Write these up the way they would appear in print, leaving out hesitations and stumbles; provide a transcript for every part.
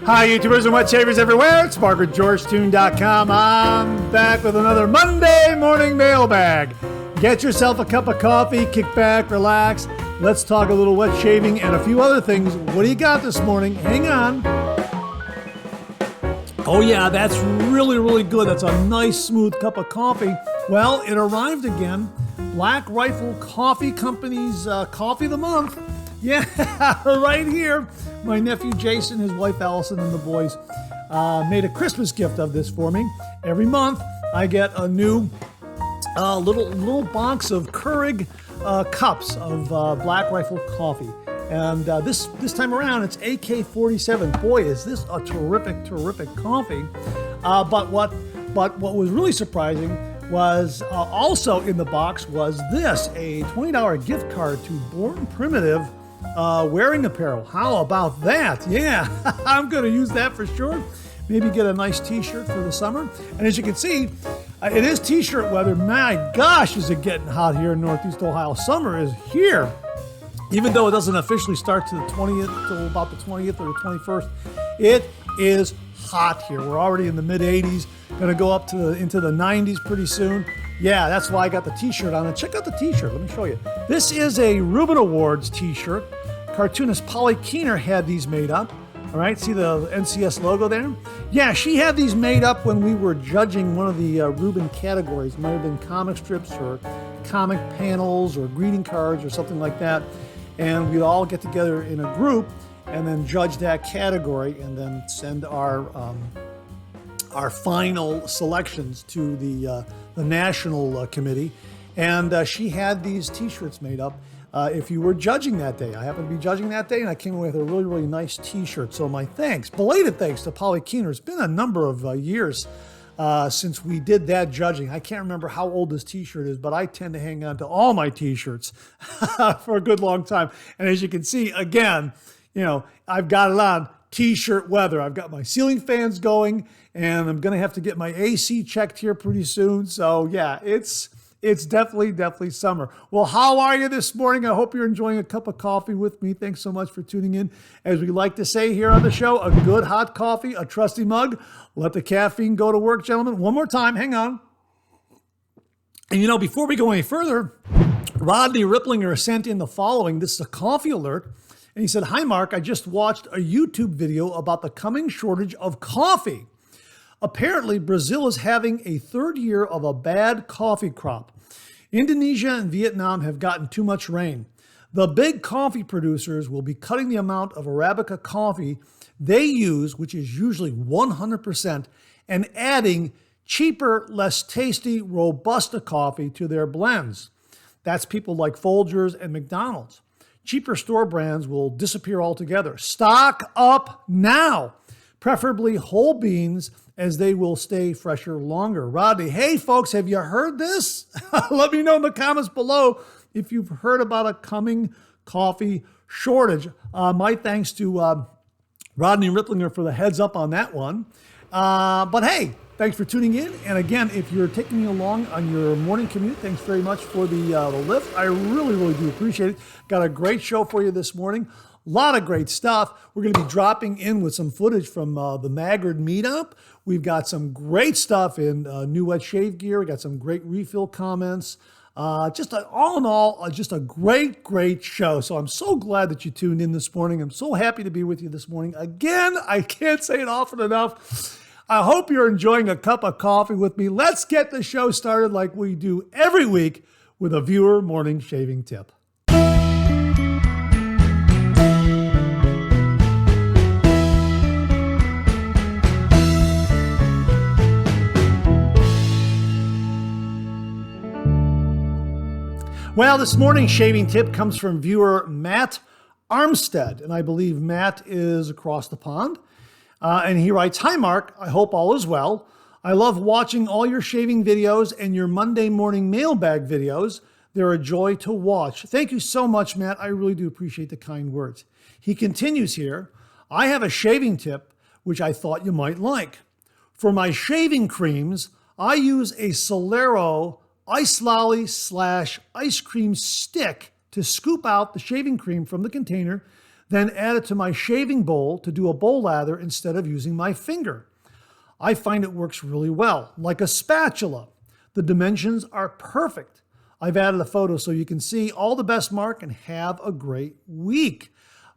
Hi, YouTubers and wet shavers everywhere. It's MargaretGeorgeTune.com. I'm back with another Monday Morning Mailbag. Get yourself a cup of coffee, kick back, relax. Let's talk a little wet shaving and a few other things. What do you got this morning? Hang on. Oh yeah, that's really good. That's a nice, smooth cup of coffee. Well, it arrived again. Black Rifle Coffee Company's Coffee of the Month. Yeah, right here. My nephew Jason, his wife Allison, and the boys made a Christmas gift of this for me. Every month, I get a new little box of Keurig cups of Black Rifle coffee. And this time around, it's AK-47. Boy, is this a terrific coffee. But what was really surprising was also in the box was this, a $20 gift card to Born Primitive wearing apparel. How about that? Yeah, I'm going to use that for sure. Maybe get a nice t-shirt for the summer. And as you can see, it is t-shirt weather. My gosh, is it getting hot here in Northeast Ohio. Summer is here. Even though it doesn't officially start to the 20th, till about the 20th or the 21st, it is hot here. We're already in the mid-80s, going to go up to into the 90s pretty soon. Yeah, that's why I got the t-shirt on. And check out the t-shirt. Let me show you. This is a Reuben Awards t-shirt. Cartoonist Polly Keener had these made up. All right, see the NCS logo there? Yeah, she had these made up when we were judging one of the Reuben categories. It might have been comic strips or comic panels or greeting cards or something like that. And we'd all get together in a group and then judge that category and then send our final selections to the national committee. And she had these t-shirts made up if you were judging that day. I happened to be judging that day and I came away with a really nice t-shirt. So my thanks, belated thanks to Polly Keener. It's been a number of years since we did that judging. I can't remember how old this t-shirt is, but I tend to hang on to all my t-shirts for a good long time. And as you can see, again, you know, I've got it on t-shirt weather. I've got my ceiling fans going and I'm going to have to get my AC checked here pretty soon. So yeah, it's definitely summer. Well, how are you this morning? I hope you're enjoying a cup of coffee with me. Thanks so much for tuning in. As we like to say here on the show, a good hot coffee, a trusty mug. Let the caffeine go to work, gentlemen. One more time. Hang on. And you know, before we go any further, Rodney Ripplinger sent in the following. This is a coffee alert. And he said, "Hi, Mark. I just watched a YouTube video about the coming shortage of coffee. Apparently, Brazil is having a third year of a bad coffee crop. Indonesia and Vietnam have gotten too much rain. The big coffee producers will be cutting the amount of Arabica coffee they use, which is usually 100%, and adding cheaper, less tasty Robusta coffee to their blends. That's people like Folgers and McDonald's. Cheaper store brands will disappear altogether. Stock up now, preferably whole beans, as they will stay fresher longer." Rodney, hey folks, have you heard this? Let me know in the comments below if you've heard about a coming coffee shortage. My thanks to Rodney Ripplinger for the heads up on that one. But hey, thanks for tuning in. And again, if you're taking me along on your morning commute, thanks very much for the lift. I really do appreciate it. Got a great show for you this morning. A lot of great stuff. We're going to be dropping in with some footage from the Maggard Meetup. We've got some great stuff in new wet shave gear. We got some great refill comments. All in all, just a great show. So I'm so glad that you tuned in this morning. I'm so happy to be with you this morning. Again, I can't say it often enough. I hope you're enjoying a cup of coffee with me. Let's get the show started like we do every week with a viewer morning shaving tip. Well, this morning's shaving tip comes from viewer Matt Armstead, and I believe Matt is across the pond. And he writes, "Hi, Mark. I hope all is well. I love watching all your shaving videos and your Monday morning mailbag videos. They're a joy to watch." Thank you so much, Matt. I really do appreciate the kind words. He continues here, "I have a shaving tip which I thought you might like. For my shaving creams, I use a Leroe ice lolly / ice cream stick to scoop out the shaving cream from the container, then add it to my shaving bowl to do a bowl lather instead of using my finger. I find it works really well, like a spatula. The dimensions are perfect. I've added a photo so you can see. All the best, Mark, and have a great week.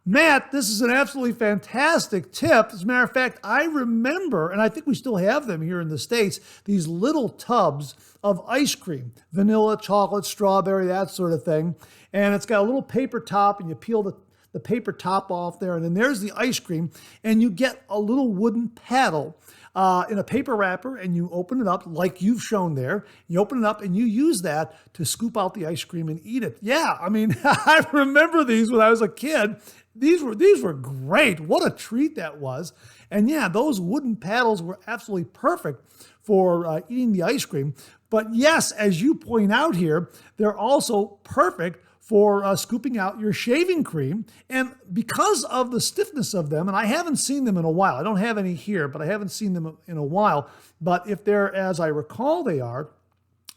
Matt, this is an absolutely fantastic tip. As a matter of fact, I remember, and I think we still have them here in the States, these little tubs of ice cream, vanilla, chocolate, strawberry, that sort of thing. And it's got a little paper top, and you peel the paper top off there, and then there's the ice cream, and you get a little wooden paddle in a paper wrapper, and you open it up like you've shown there. You open it up and you use that to scoop out the ice cream and eat it. Yeah, I mean, I remember these when I was a kid. These were great. What a treat that was. And yeah, those wooden paddles were absolutely perfect for eating the ice cream. But yes, as you point out here, they're also perfect for scooping out your shaving cream. And because of the stiffness of them, and I haven't seen them in a while. I don't have any here, but I haven't seen them in a while. But if they're, as I recall they are,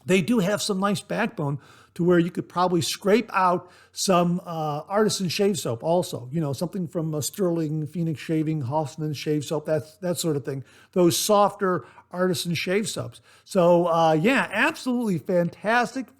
they do have some nice backbone to where you could probably scrape out some Artisan shave soap also. You know, something from Sterling, Phoenix Shaving, Hoffman shave soap, that sort of thing. Those softer Artisan shave soaps. So yeah, absolutely fantastic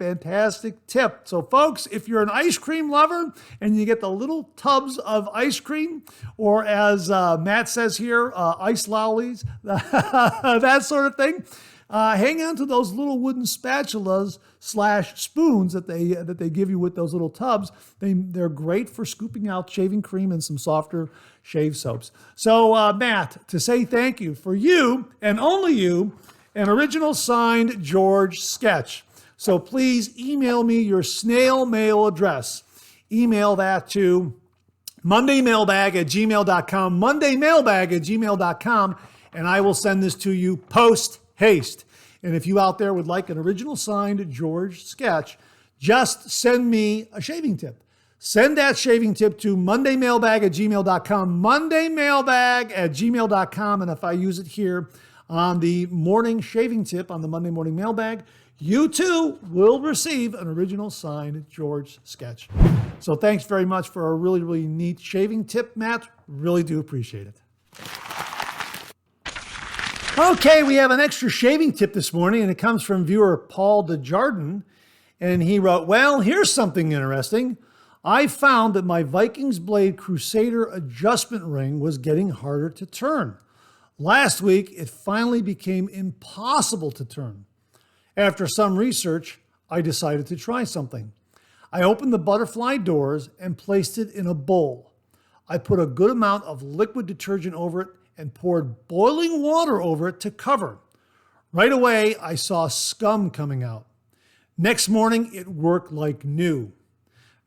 tip. So folks, if you're an ice cream lover and you get the little tubs of ice cream, or as Matt says here, ice lollies, that sort of thing, hang on to those little wooden spatulas / spoons that they give you with those little tubs. They're great for scooping out shaving cream and some softer shave soaps. So Matt, to say thank you for you and only you, an original signed George sketch. So please email me your snail mail address. Email that to mondaymailbag@gmail.com, mondaymailbag@gmail.com, and I will send this to you post haste. And if you out there would like an original signed George sketch, just send me a shaving tip. Send that shaving tip to mondaymailbag@gmail.com, mondaymailbag@gmail.com. And if I use it here on the morning shaving tip on the Monday Morning Mailbag, you too will receive an original signed George sketch. So thanks very much for a really, really neat shaving tip, Matt. Really do appreciate it. Okay, we have an extra shaving tip this morning, and it comes from viewer Paul Desjardins. And he wrote, well, here's something interesting. I found that my Vikings Blade Crusader adjustment ring was getting harder to turn. Last week, it finally became impossible to turn. After some research, I decided to try something. I opened the butterfly doors and placed it in a bowl. I put a good amount of liquid detergent over it and poured boiling water over it to cover. Right away, I saw scum coming out. Next morning, it worked like new.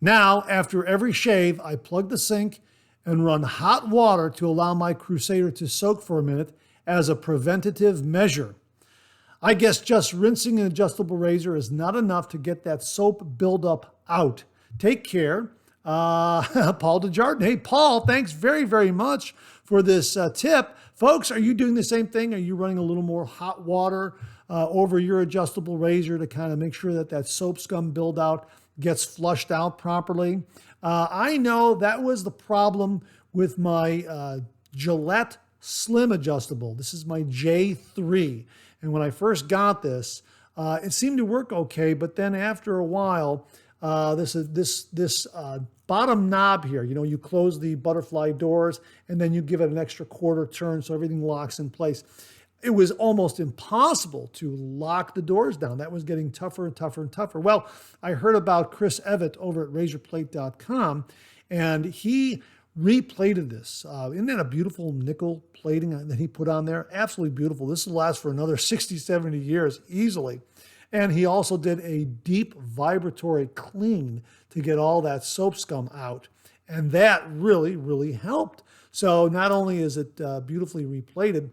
Now, after every shave, I plug the sink and run hot water to allow my Crusader to soak for a minute as a preventative measure. I guess just rinsing an adjustable razor is not enough to get that soap buildup out. Take care. Paul Desjardins. Hey, Paul, thanks very, very much for this tip. Folks, are you doing the same thing? Are you running a little more hot water over your adjustable razor to kind of make sure that that soap scum buildout gets flushed out properly? I know that was the problem with my Gillette Slim Adjustable. This is my J3. And when I first got this, it seemed to work okay, but then after a while, this bottom knob here, you know, you close the butterfly doors and then you give it an extra quarter turn so everything locks in place. It was almost impossible to lock the doors down. That was getting tougher and tougher and tougher. Well, I heard about Chris Evett over at razorplate.com, and he replated this. Isn't that a beautiful nickel plating that he put on there? Absolutely beautiful. This will last for another 60, 70 years easily. And he also did a deep vibratory clean to get all that soap scum out. And that really, really helped. So not only is it beautifully replated,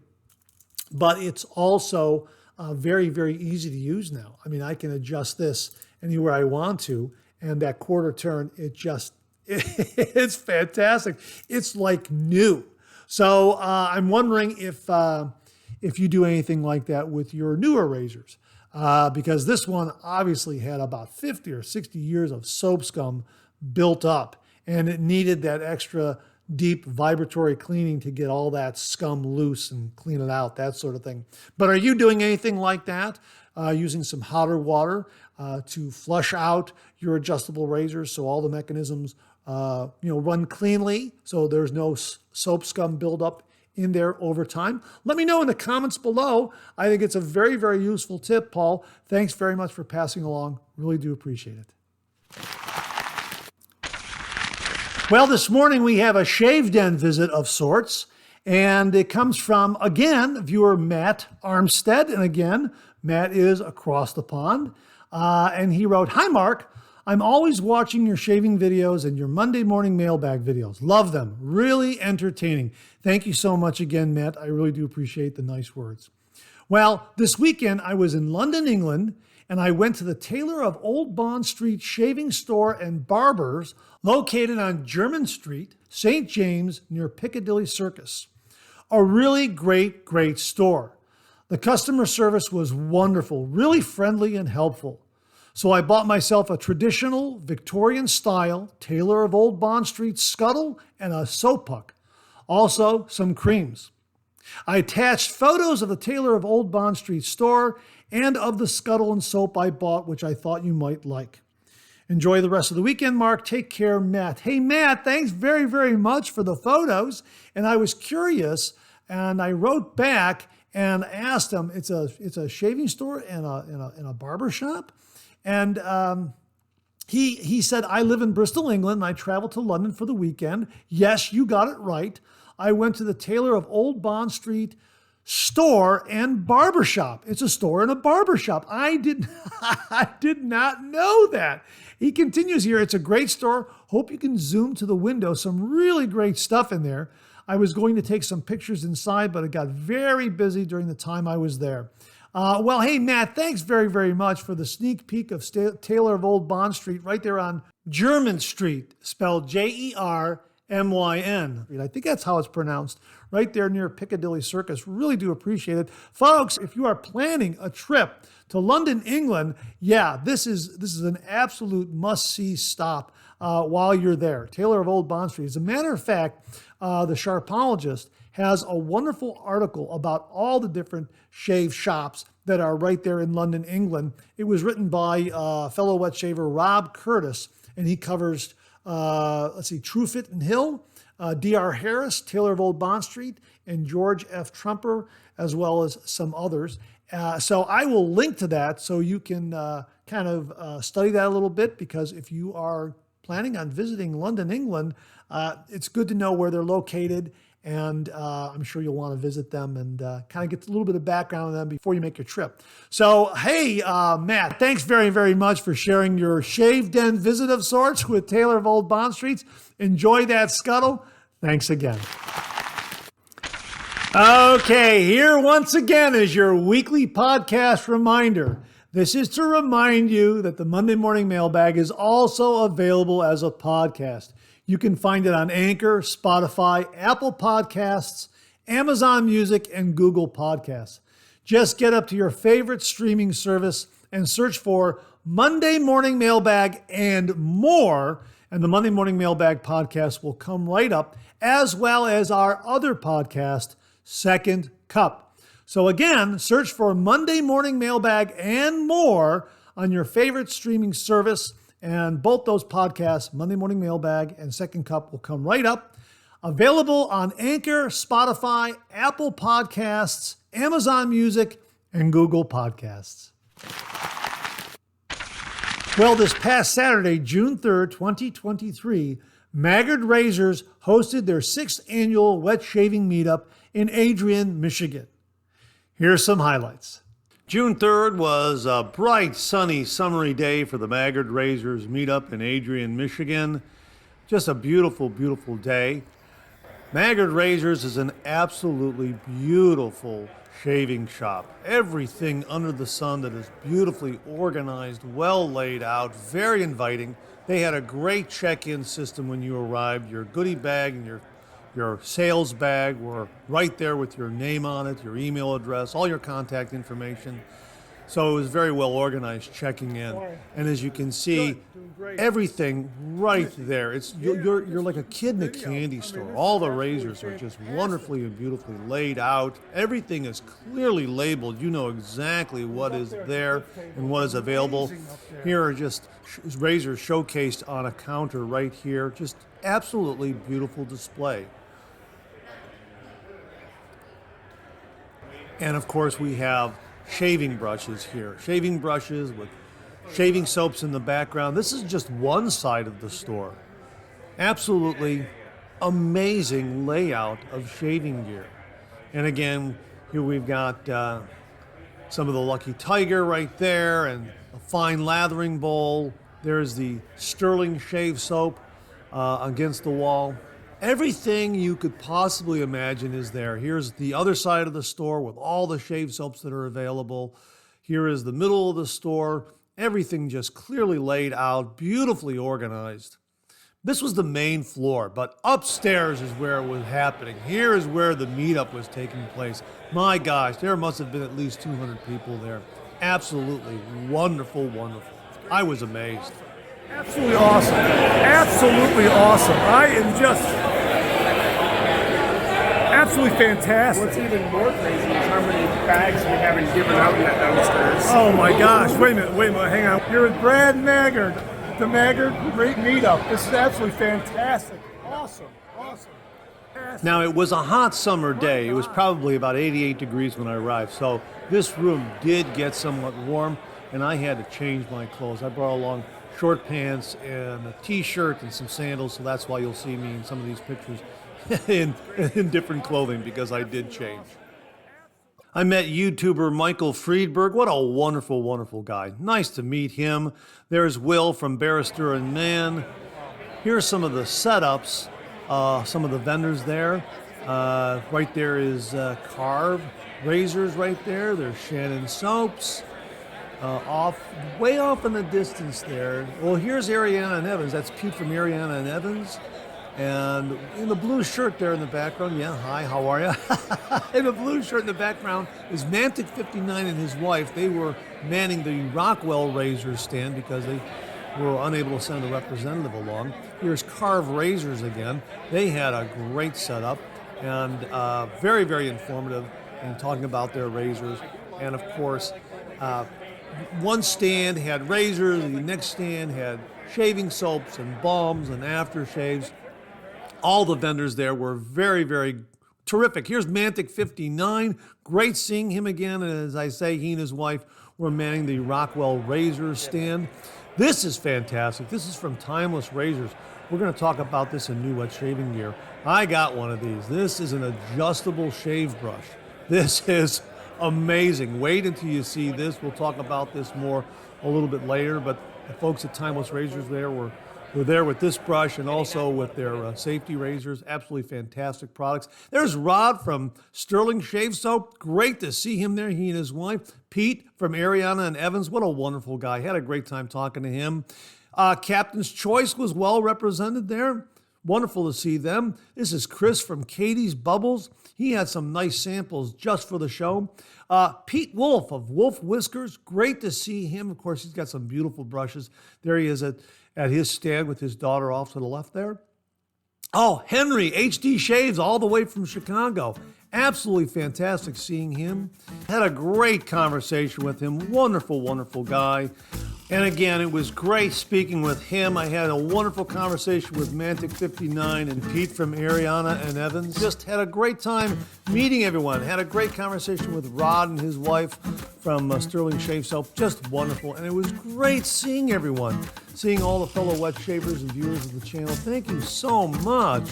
but it's also very, very easy to use now. I mean, I can adjust this anywhere I want to, and that quarter turn, it's fantastic. It's like new. So I'm wondering if you do anything like that with your newer razors. Because this one obviously had about 50 or 60 years of soap scum built up. and it needed that extra deep vibratory cleaning to get all that scum loose and clean it out, that sort of thing. But are you doing anything like that? Using some hotter water to flush out your adjustable razors so all the mechanisms run cleanly, so there's no soap scum buildup in there over time? Let me know in the comments below. I think it's a very, very useful tip, Paul. Thanks very much for passing along. Really do appreciate it. Well, this morning we have a shave den visit of sorts, and it comes from, again, viewer Matt Armstead. And again, Matt is across the pond. And he wrote, "Hi, Mark. I'm always watching your shaving videos and your Monday morning mailbag videos. Love them. Really entertaining." Thank you so much again, Matt. I really do appreciate the nice words. Well, this weekend I was in London, England, and I went to the Tailor of Old Bond Street Shaving Store and Barbers located on Jermyn Street, St. James, near Piccadilly Circus. A really great store. The customer service was wonderful, really friendly and helpful. So I bought myself a traditional Victorian style Tailor of Old Bond Street scuttle and a soap puck. Also some creams. I attached photos of the Tailor of Old Bond Street store and of the scuttle and soap I bought, which I thought you might like. Enjoy the rest of the weekend, Mark. Take care, Matt. Hey, Matt, thanks very much for the photos. And I was curious, and I wrote back and asked him, it's a shaving store and a barber shop. And he said, "I live in Bristol, England, and I traveled to London for the weekend." Yes, you got it right. I went to the Tailor of Old Bond Street store and barbershop. It's a store and a barbershop. I did not know that. He continues here, "It's a great store. Hope you can zoom to the window. Some really great stuff in there. I was going to take some pictures inside, but it got very busy during the time I was there." Well, hey, Matt, thanks very much for the sneak peek of Tailor of Old Bond Street right there on Jermyn Street, spelled Jermyn. I think that's how it's pronounced, right there near Piccadilly Circus. Really do appreciate it. Folks, if you are planning a trip to London, England, yeah, this is an absolute must-see stop while you're there. Tailor of Old Bond Street. As a matter of fact, the Sharpologist has a wonderful article about all the different shave shops that are right there in London, England. It was written by fellow wet shaver Rob Curtis, and he covers, Truefit and Hill, D.R. Harris, Tailor of Old Bond Street, and George F. Trumper, as well as some others. So I will link to that so you can study that a little bit, because if you are planning on visiting London, England, it's good to know where they're located. And I'm sure you'll want to visit them and kind of get a little bit of background on them before you make your trip. So, hey, Matt, thanks very much for sharing your shave den visit of sorts with Tailor of Old Bond Street. Enjoy that scuttle. Thanks again. Okay, here once again is your weekly podcast reminder. This is to remind you that the Monday Morning Mailbag is also available as a podcast. You can find it on Anchor, Spotify, Apple Podcasts, Amazon Music, and Google Podcasts. Just get up to your favorite streaming service and search for Monday Morning Mailbag and more, and the Monday Morning Mailbag podcast will come right up, as well as our other podcast, Second Cup. So again, search for Monday Morning Mailbag and more on your favorite streaming service. And both those podcasts, Monday Morning Mailbag and Second Cup, will come right up. Available on Anchor, Spotify, Apple Podcasts, Amazon Music, and Google Podcasts. Well, this past Saturday, June 3rd, 2023, Maggard Razors hosted their 6th annual wet shaving meetup in Adrian, Michigan. Here's some highlights. June 3rd was a bright, sunny, summery day for the Maggard Razors meetup in Adrian, Michigan. Just a beautiful day. Maggard Razors is an absolutely beautiful shaving shop. Everything under the sun that is beautifully organized, well laid out, very inviting. They had a great check-in system when you arrived. Your goodie bag and your sales bag were right there with your name on it, your email address, all your contact information. So it was very well organized checking in. And as you can see, everything right there. You're like a kid in a candy store. All the razors are just wonderfully and beautifully laid out. Everything is clearly labeled. You know exactly what is there and what is available. Here are just razors showcased on a counter right here. Just absolutely beautiful display. And of course we have shaving brushes here. Shaving brushes with shaving soaps in the background. This is just one side of the store. Absolutely amazing layout of shaving gear. And again, here we've got some of the Lucky Tiger right there and a fine lathering bowl. There's the Sterling shave soap against the wall. Everything you could possibly imagine is there. Here's the other side of the store with all the shave soaps that are available. Here is the middle of the store. Everything just clearly laid out, beautifully organized. This was the main floor, but upstairs is where it was happening. Here is where the meetup was taking place. My gosh, there must have been at least 200 people there. Absolutely wonderful, wonderful. I was amazed. Absolutely awesome. Absolutely awesome. I am just absolutely fantastic. What's even more crazy is how many bags we haven't given out yet downstairs. Oh my gosh. Wait a minute, hang on. You're with Brad Maggard, the Maggard Meetup. This is absolutely fantastic. Awesome. Now, it was a hot summer day. It was probably about 88 degrees when I arrived, so this room did get somewhat warm, and I had to change my clothes. I brought along short pants and a t-shirt and some sandals, so that's why you'll see me in some of these pictures in different clothing, because I did change. I met YouTuber Michael Friedberg. What a wonderful, wonderful guy. Nice to meet him. There's Will from Barrister and Mann. Here's some of the setups, some of the vendors there. Right there is Carve razors right there. There's Shannon soaps. Way off in the distance there. Well, here's Ariana and Evans. That's Pete from Ariana and Evans. And in the blue shirt there in the background, yeah, hi, how are you? In the blue shirt in the background is Mantic 59 and his wife. They were manning the Rockwell razor stand because they were unable to send a representative along. Here's Carve Razors again. They had a great setup and very, very informative in talking about their razors. And of course, one stand had razors, the next stand had shaving soaps and balms and aftershaves. All the vendors there were very, very terrific. Here's Mantic 59. Great seeing him again. And as I say, he and his wife were manning the Rockwell razor stand. This is fantastic. This is from Timeless Razors. We're going to talk about this in new wet shaving gear. I got one of these. This is an adjustable shave brush. This is amazing. Wait until you see this. We'll talk about this more a little bit later, but the folks at Timeless Razors there were there with this brush and also with their safety razors. Absolutely fantastic products. There's Rod from Sterling Shave Soap. Great to see him there, he and his wife. Pete from Ariana and Evans. What a wonderful guy. Had a great time talking to him. Captain's Choice was well represented there. Wonderful to see them. This is Chris from Katie's Bubbles. He had some nice samples just for the show. Pete Wolf of Wolf Whiskers. Great to see him. Of course, he's got some beautiful brushes. There he is at his stand with his daughter off to the left there. Oh, Henry, HD Shaves, all the way from Chicago. Absolutely fantastic seeing him. Had a great conversation with him. Wonderful, wonderful guy. And again, it was great speaking with him. I had a wonderful conversation with Mantic 59 and Pete from Ariana and Evans. Just had a great time meeting everyone. Had a great conversation with Rod and his wife from Sterling Shave Soap. Just wonderful. And it was great seeing everyone, seeing all the fellow wet shavers and viewers of the channel. Thank you so much.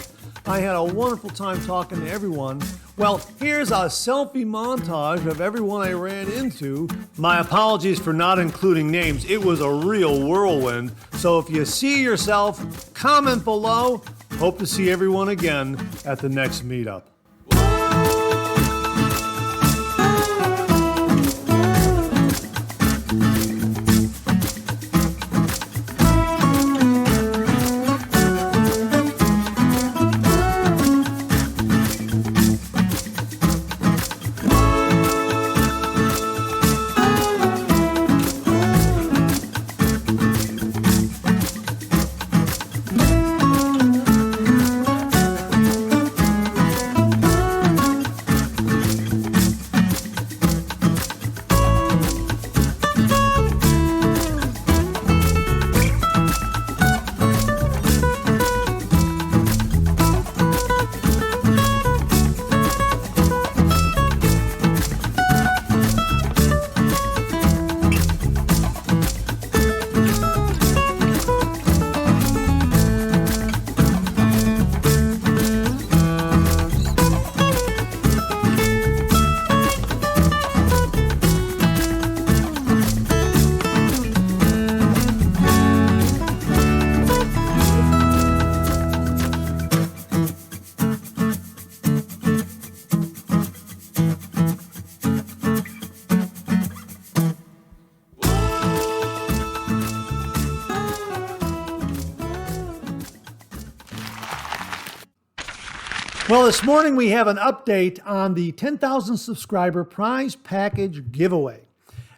I had a wonderful time talking to everyone. Well, here's a selfie montage of everyone I ran into. My apologies for not including names. It was a real whirlwind. So if you see yourself, comment below. Hope to see everyone again at the next meetup. Well, this morning we have an update on the 10,000 subscriber prize package giveaway.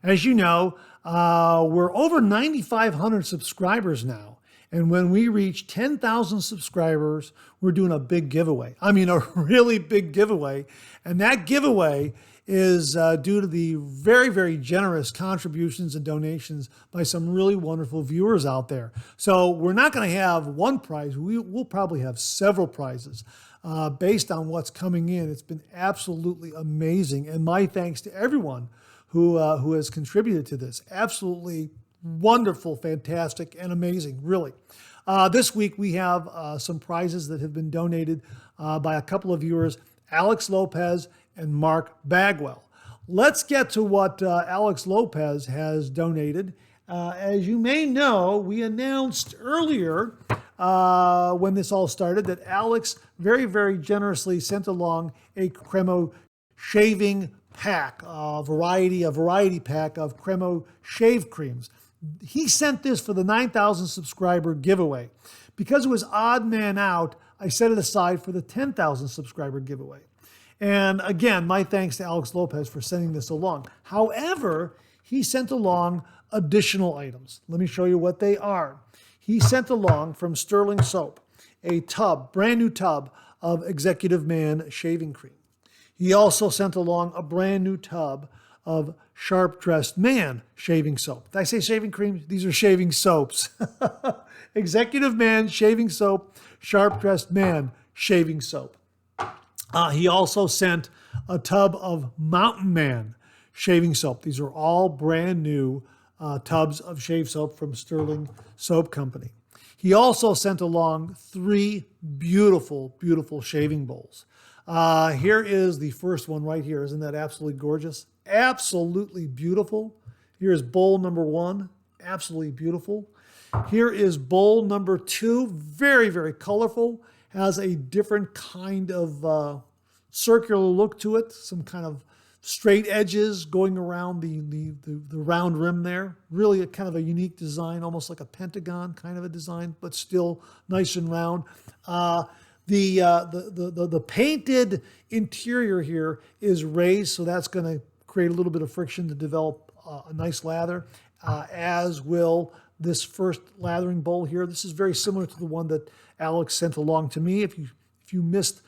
As you know, we're over 9,500 subscribers now. And when we reach 10,000 subscribers, we're doing a big giveaway. I mean, a really big giveaway. And that giveaway is due to the very, very generous contributions and donations by some really wonderful viewers out there. So we're not going to have one prize. We'll probably have several prizes based on what's coming in. It's been absolutely amazing. And my thanks to everyone who has contributed to this. Absolutely wonderful, fantastic, and amazing, really. This week we have some prizes that have been donated by a couple of viewers, Alex Lopez and Mark Bagwell. Let's get to what Alex Lopez has donated. As you may know, we announced earlier when this all started that Alex very, very generously sent along a Cremo shaving pack, a variety pack of Cremo shave creams. He sent this for the 9,000 subscriber giveaway. Because it was odd man out, I set it aside for the 10,000 subscriber giveaway. And again, my thanks to Alex Lopez for sending this along. However, he sent along additional items. Let me show you what they are. He sent along from Sterling Soap a tub, brand new tub of Executive Mann shaving cream. He also sent along a brand new tub of Sharp Dressed Man shaving soap. Did I say shaving cream? These are shaving soaps. Executive Mann shaving soap, Sharp Dressed Man shaving soap. He also sent a tub of Mountain Man shaving soap. These are all brand new tubs of shave soap from Sterling Soap Company. He also sent along 3 beautiful, beautiful shaving bowls. Here is the first one right here. Isn't that absolutely gorgeous? Absolutely beautiful. Here is bowl number 1. Absolutely beautiful. Here is bowl number 2. Very, very colorful. Has a different kind of circular look to it. Some kind of straight edges going around the round rim there. Really a kind of a unique design, almost like a pentagon kind of a design, but still nice and round. The painted interior here is raised, so that's going to create a little bit of friction to develop a nice lather, as will this first lathering bowl here. This is very similar to the one that Alex sent along to me. If you missed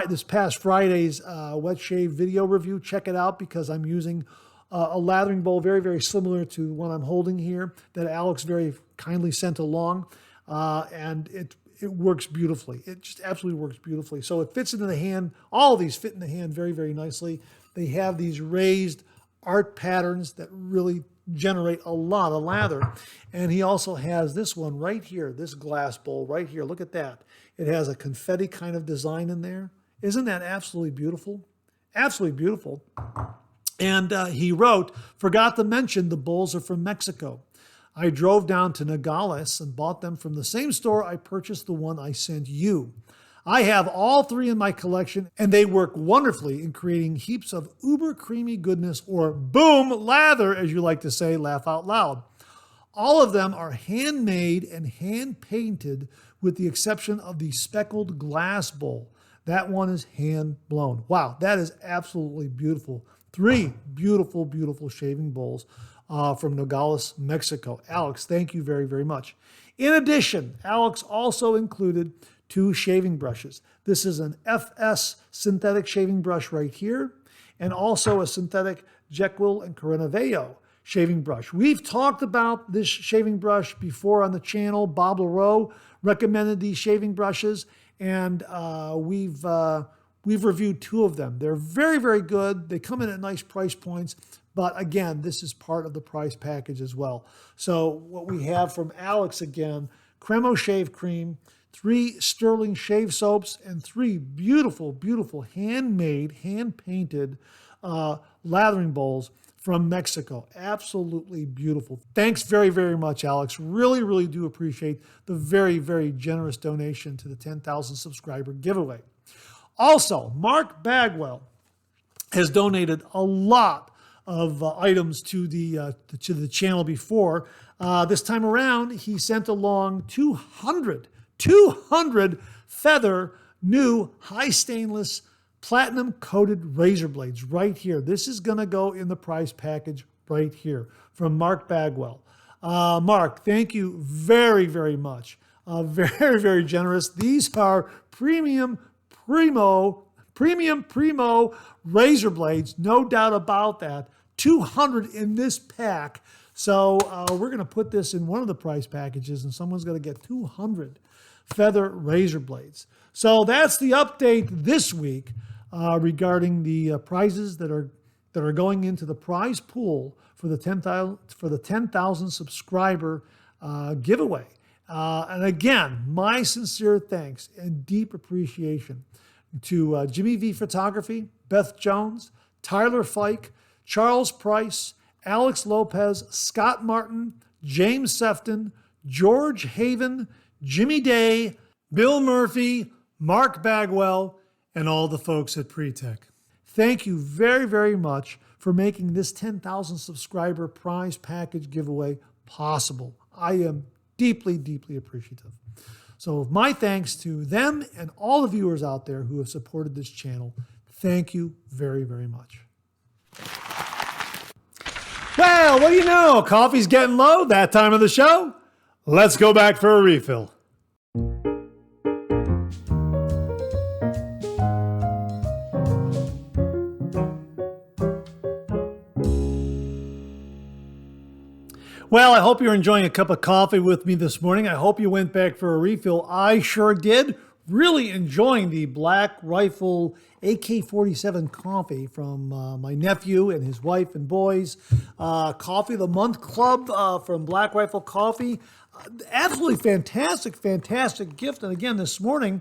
this past Friday's wet shave video review, check it out, because I'm using a lathering bowl very, very similar to the one I'm holding here that Alex very kindly sent along, and it works beautifully. It just absolutely works beautifully. So it fits into the hand. All of these fit in the hand very, very nicely. They have these raised art patterns that really generate a lot of lather. And he also has this one right here, this glass bowl right here. Look at that. It has a confetti kind of design in there. Isn't that absolutely beautiful? Absolutely beautiful. And he wrote, forgot to mention the bowls are from Mexico. I drove down to Nogales and bought them from the same store I purchased the one I sent you. I have all 3 in my collection, and they work wonderfully in creating heaps of uber creamy goodness, or boom lather, as you like to say, laugh out loud. All of them are handmade and hand-painted with the exception of the speckled glass bowl. That one is hand-blown. Wow, that is absolutely beautiful. 3 beautiful, beautiful shaving bowls from Nogales, Mexico. Alex, thank you very, very much. In addition, Alex also included 2 shaving brushes. This is an FS synthetic shaving brush right here, and also a synthetic Jekyll and Corinaveo shaving brush. We've talked about this shaving brush before on the channel. Bob Leroe recommended these shaving brushes, and we've reviewed 2 of them. They're very, very good. They come in at nice price points, but again, this is part of the price package as well. So what we have from Alex again, Cremo Shave Cream, 3 Sterling Shave Soaps, and 3 beautiful, beautiful handmade, hand-painted lathering bowls from Mexico. Absolutely beautiful. Thanks very, very much, Alex. Really, really do appreciate the very, very generous donation to the 10,000 subscriber giveaway. Also, Mark Bagwell has donated a lot of items to the channel before. This time around, he sent along 200 feather new high stainless platinum coated razor blades right here. This is going to go in the prize package right here from Mark Bagwell. Mark, thank you very, very much. Very, very generous. These are primo razor blades, no doubt about that. 200 in this pack. So we're going to put this in one of the prize packages, and someone's going to get 200 feather razor blades. So that's the update this week regarding the prizes that are going into the prize pool for the 10,000 subscriber giveaway. And again, my sincere thanks and deep appreciation to Jimmy V Photography, Beth Jones, Tyler Fike, Charles Preiss, Alex Lopez, Scott Martin, James Sefton, George Haven, Jimmy Day, Bill Murphy, Mark Bagwell, and all the folks at Pretech. Thank you very, very much for making this 10,000 subscriber prize package giveaway possible. I am deeply, deeply appreciative. So my thanks to them and all the viewers out there who have supported this channel. Thank you very, very much. Well, what do you know? Coffee's getting low that time of the show. Let's go back for a refill. Well, I hope you're enjoying a cup of coffee with me this morning. I hope you went back for a refill. I sure did. Really enjoying the Black Rifle AK-47 coffee from my nephew and his wife and boys. Coffee of the Month Club from Black Rifle Coffee. Absolutely fantastic, fantastic gift. And again, this morning,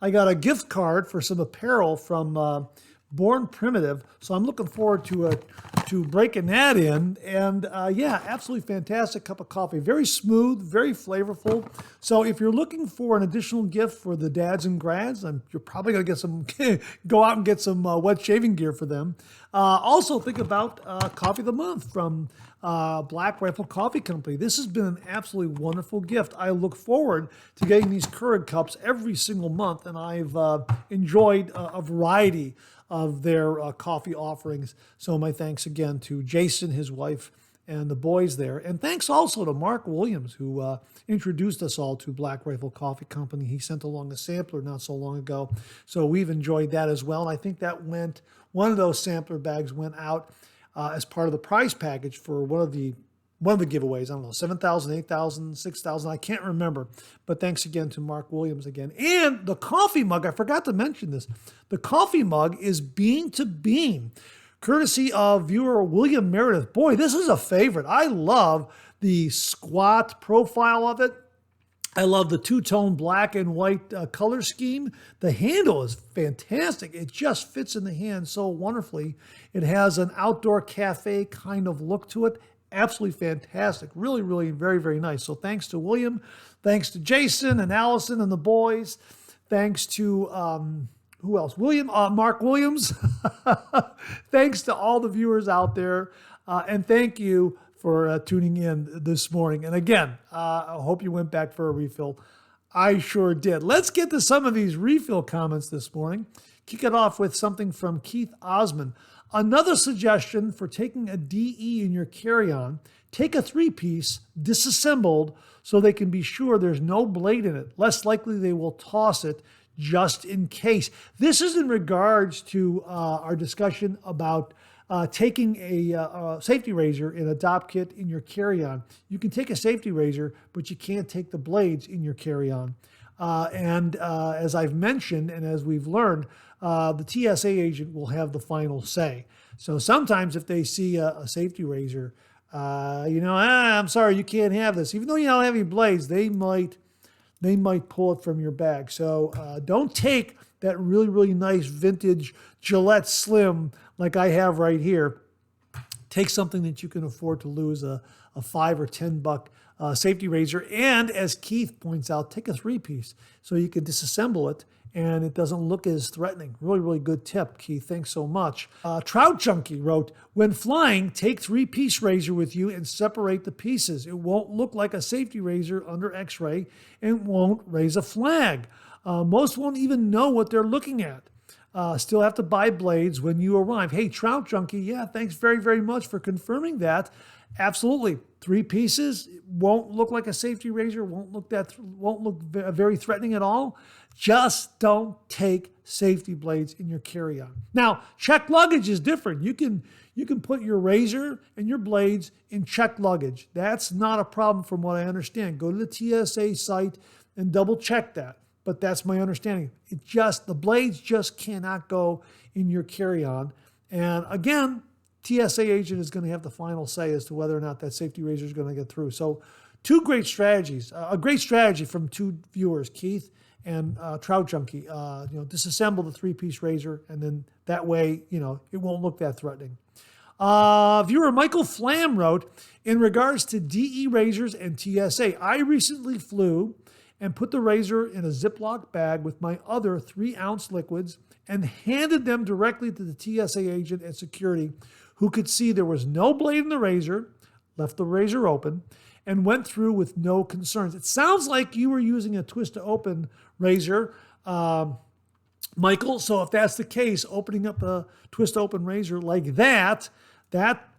I got a gift card for some apparel from Born Primitive. So I'm looking forward to breaking that in. And yeah, absolutely fantastic cup of coffee. Very smooth, very flavorful. So if you're looking for an additional gift for the dads and grads, you're probably going to get some, go out and get some wet shaving gear for them. Also think about Coffee of the Month from Black Rifle Coffee Company. This has been an absolutely wonderful gift. I look forward to getting these Keurig cups every single month, and I've enjoyed a variety of their coffee offerings. So my thanks again to Jason, his wife, and the boys there. And thanks also to Mark Williams, who introduced us all to Black Rifle Coffee Company. He sent along a sampler not so long ago. So we've enjoyed that as well. And I think that one of those sampler bags went out as part of the prize package for one of the giveaways. I don't know, 7,000, 8,000, 6,000. I can't remember. But thanks again to Mark Williams again. And the coffee mug, I forgot to mention this. The coffee mug is Bean to Bean, courtesy of viewer William Meredith. Boy, this is a favorite. I love the squat profile of it. I love the two-tone black and white color scheme. The handle is fantastic. It just fits in the hand so wonderfully. It has an outdoor cafe kind of look to it. Absolutely fantastic. Really, really very, very nice. So thanks to William. Thanks to Jason and Allison and the boys. Thanks to, who else? Mark Williams. Thanks to all the viewers out there. And thank you for tuning in this morning. And again, I hope you went back for a refill. I sure did. Let's get to some of these refill comments this morning. Kick it off with something from Keith Osmond. Another suggestion for taking a DE in your carry-on, take a 3-piece disassembled so they can be sure there's no blade in it. Less likely they will toss it just in case. This is in regards to our discussion about taking a safety razor in a DOP kit in your carry-on. You can take a safety razor, but you can't take the blades in your carry-on. And as I've mentioned, and as we've learned, the TSA agent will have the final say. So sometimes if they see a safety razor, I'm sorry, you can't have this. Even though you don't have any blades, they might pull it from your bag. So don't take that really, really nice vintage Gillette Slim like I have right here. Take something that you can afford to lose, a $5 or $10 safety razor. And as Keith points out, take a 3-piece so you can disassemble it and it doesn't look as threatening. Really, really good tip, Keith. Thanks so much. Trout Junkie wrote, when flying, take 3-piece razor with you and separate the pieces. It won't look like a safety razor under x-ray and won't raise a flag. Most won't even know what they're looking at. Still have to buy blades when you arrive. Hey, Trout Junkie, yeah, thanks very, very much for confirming that. Absolutely. 3 pieces won't look like a safety razor, won't look very threatening at all. Just don't take safety blades in your carry-on. Now, checked luggage is different. You can put your razor and your blades in checked luggage. That's not a problem from what I understand. Go to the TSA site and double check that. But that's my understanding. The blades just cannot go in your carry-on. And again, TSA agent is going to have the final say as to whether or not that safety razor is going to get through. So 2 great strategies. A great strategy from 2 viewers, Keith and Trout Junkie. Disassemble the 3-piece razor, and then that way, it won't look that threatening. Viewer Michael Flam wrote, in regards to DE razors and TSA, I recently flew and put the razor in a Ziploc bag with my other 3-ounce liquids and handed them directly to the TSA agent at security, who could see there was no blade in the razor, left the razor open, and went through with no concerns. It sounds like you were using a twist-to-open razor, Michael. So if that's the case, opening up a twist-open razor like that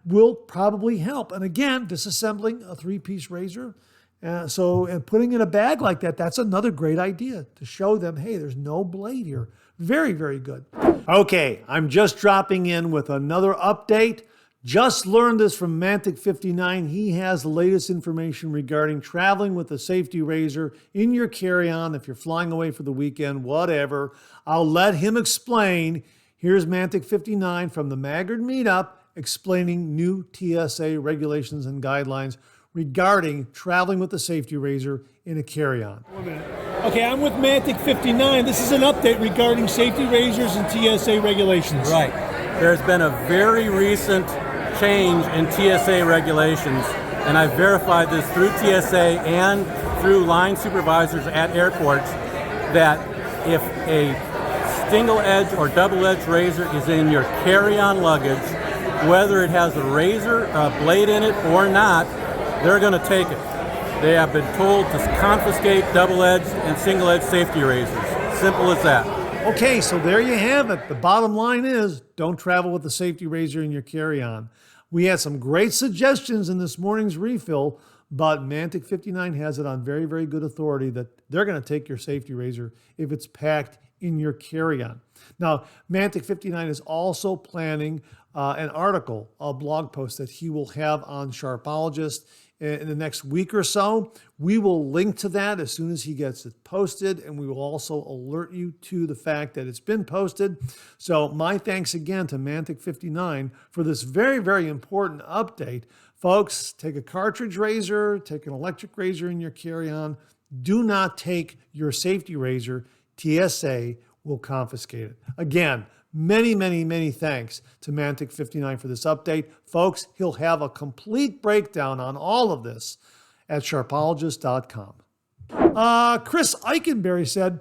will probably help. And again, disassembling a 3-piece razor, and putting in a bag like that, that's another great idea to show them, hey, there's no blade here. Very, very good. Okay, I'm just dropping in with another update. Just learned this from Mantic59. He has the latest information regarding traveling with a safety razor in your carry-on if you're flying away for the weekend, whatever. I'll let him explain. Here's Mantic59 from the Maggard Meetup explaining new TSA regulations and guidelines regarding traveling with a safety razor in a carry-on. Okay, I'm with Mantic59. This is an update regarding safety razors and TSA regulations. Right. There's been a very recent change in TSA regulations, and I've verified this through TSA and through line supervisors at airports, that if a single-edge or double-edge razor is in your carry-on luggage, whether it has a razor, a blade in it or not, they're going to take it. They have been told to confiscate double-edged and single-edged safety razors. Simple as that. Okay, so there you have it. The bottom line is, don't travel with a safety razor in your carry-on. We had some great suggestions in this morning's refill, but Mantic59 has it on very, very good authority that they're going to take your safety razor if it's packed in your carry-on. Now, Mantic59 is also planning an article, a blog post that he will have on Sharpologist in the next week or so. We will link to that as soon as he gets it posted, and we will also alert you to the fact that it's been posted. So my thanks again to Mantic59 for this very, very important update. Folks, take a cartridge razor, take an electric razor in your carry-on. Do not take your safety razor. TSA will confiscate it. Again, many, many, many thanks to Mantic59 for this update. Folks, he'll have a complete breakdown on all of this at sharpologist.com. Chris Eichenberry said,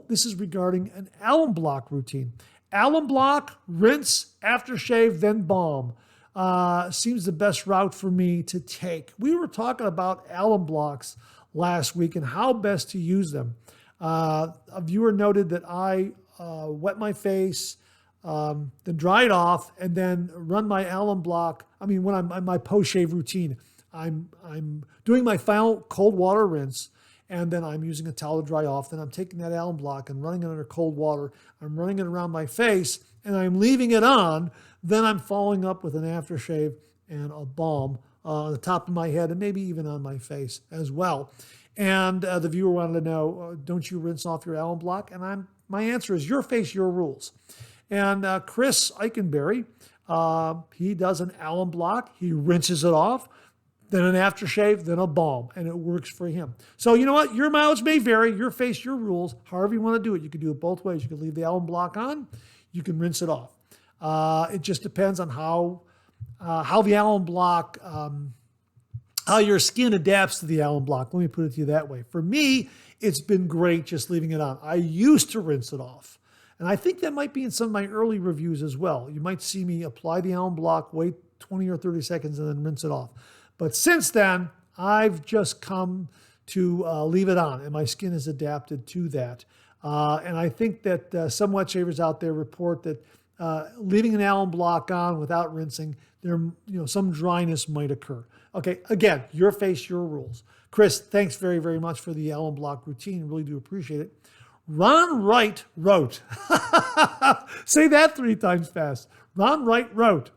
this is regarding an alum block routine. Alum block, rinse, aftershave, then balm. Seems the best route for me to take. We were talking about alum blocks last week and how best to use them. A viewer noted that I wet my face, then dry it off, and then run my alum block. When I'm on my post-shave routine, I'm doing my final cold water rinse, and then I'm using a towel to dry off. Then I'm taking that alum block and running it under cold water. I'm running it around my face, and I'm leaving it on. Then I'm following up with an aftershave and a balm on the top of my head and maybe even on my face as well. And the viewer wanted to know, don't you rinse off your alum block? And my answer is your face, your rules. And Chris Eichenberry, he does an alum block. He rinses it off, then an aftershave, then a balm, and it works for him. So you know what? Your mileage may vary. Your face, your rules. However you want to do it. You can do it both ways. You can leave the alum block on. You can rinse it off. It just depends on how the alum block, how your skin adapts to the alum block. Let me put it to you that way. For me, it's been great just leaving it on. I used to rinse it off. And I think that might be in some of my early reviews as well. You might see me apply the alum block, wait 20 or 30 seconds, and then rinse it off. But since then, I've just come to leave it on, and my skin has adapted to that. And I think that some wet shavers out there report that leaving an alum block on without rinsing, some dryness might occur. Okay, again, your face, your rules. Chris, thanks very, very much for the alum block routine. Really do appreciate it. Ron Wright wrote. Say that 3 times fast. Ron Wright wrote.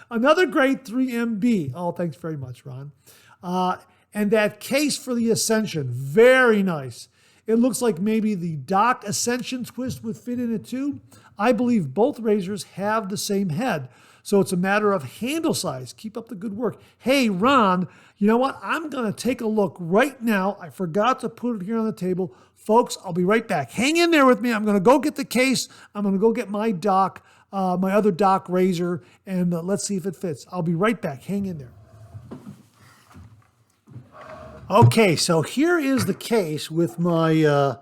Another great 3MB. Oh, thanks very much, Ron. And that case for the Ascension, very nice. It looks like maybe the Dock Ascension twist would fit in it too. I believe both razors have the same head. So it's a matter of handle size. Keep up the good work. Hey, Ron, you know what? I'm going to take a look right now. I forgot to put it here on the table. Folks, I'll be right back. Hang in there with me. I'm going to go get the case. I'm going to go get my Dock, my other Dock razor, and let's see if it fits. I'll be right back. Hang in there. Okay, so here is the case with my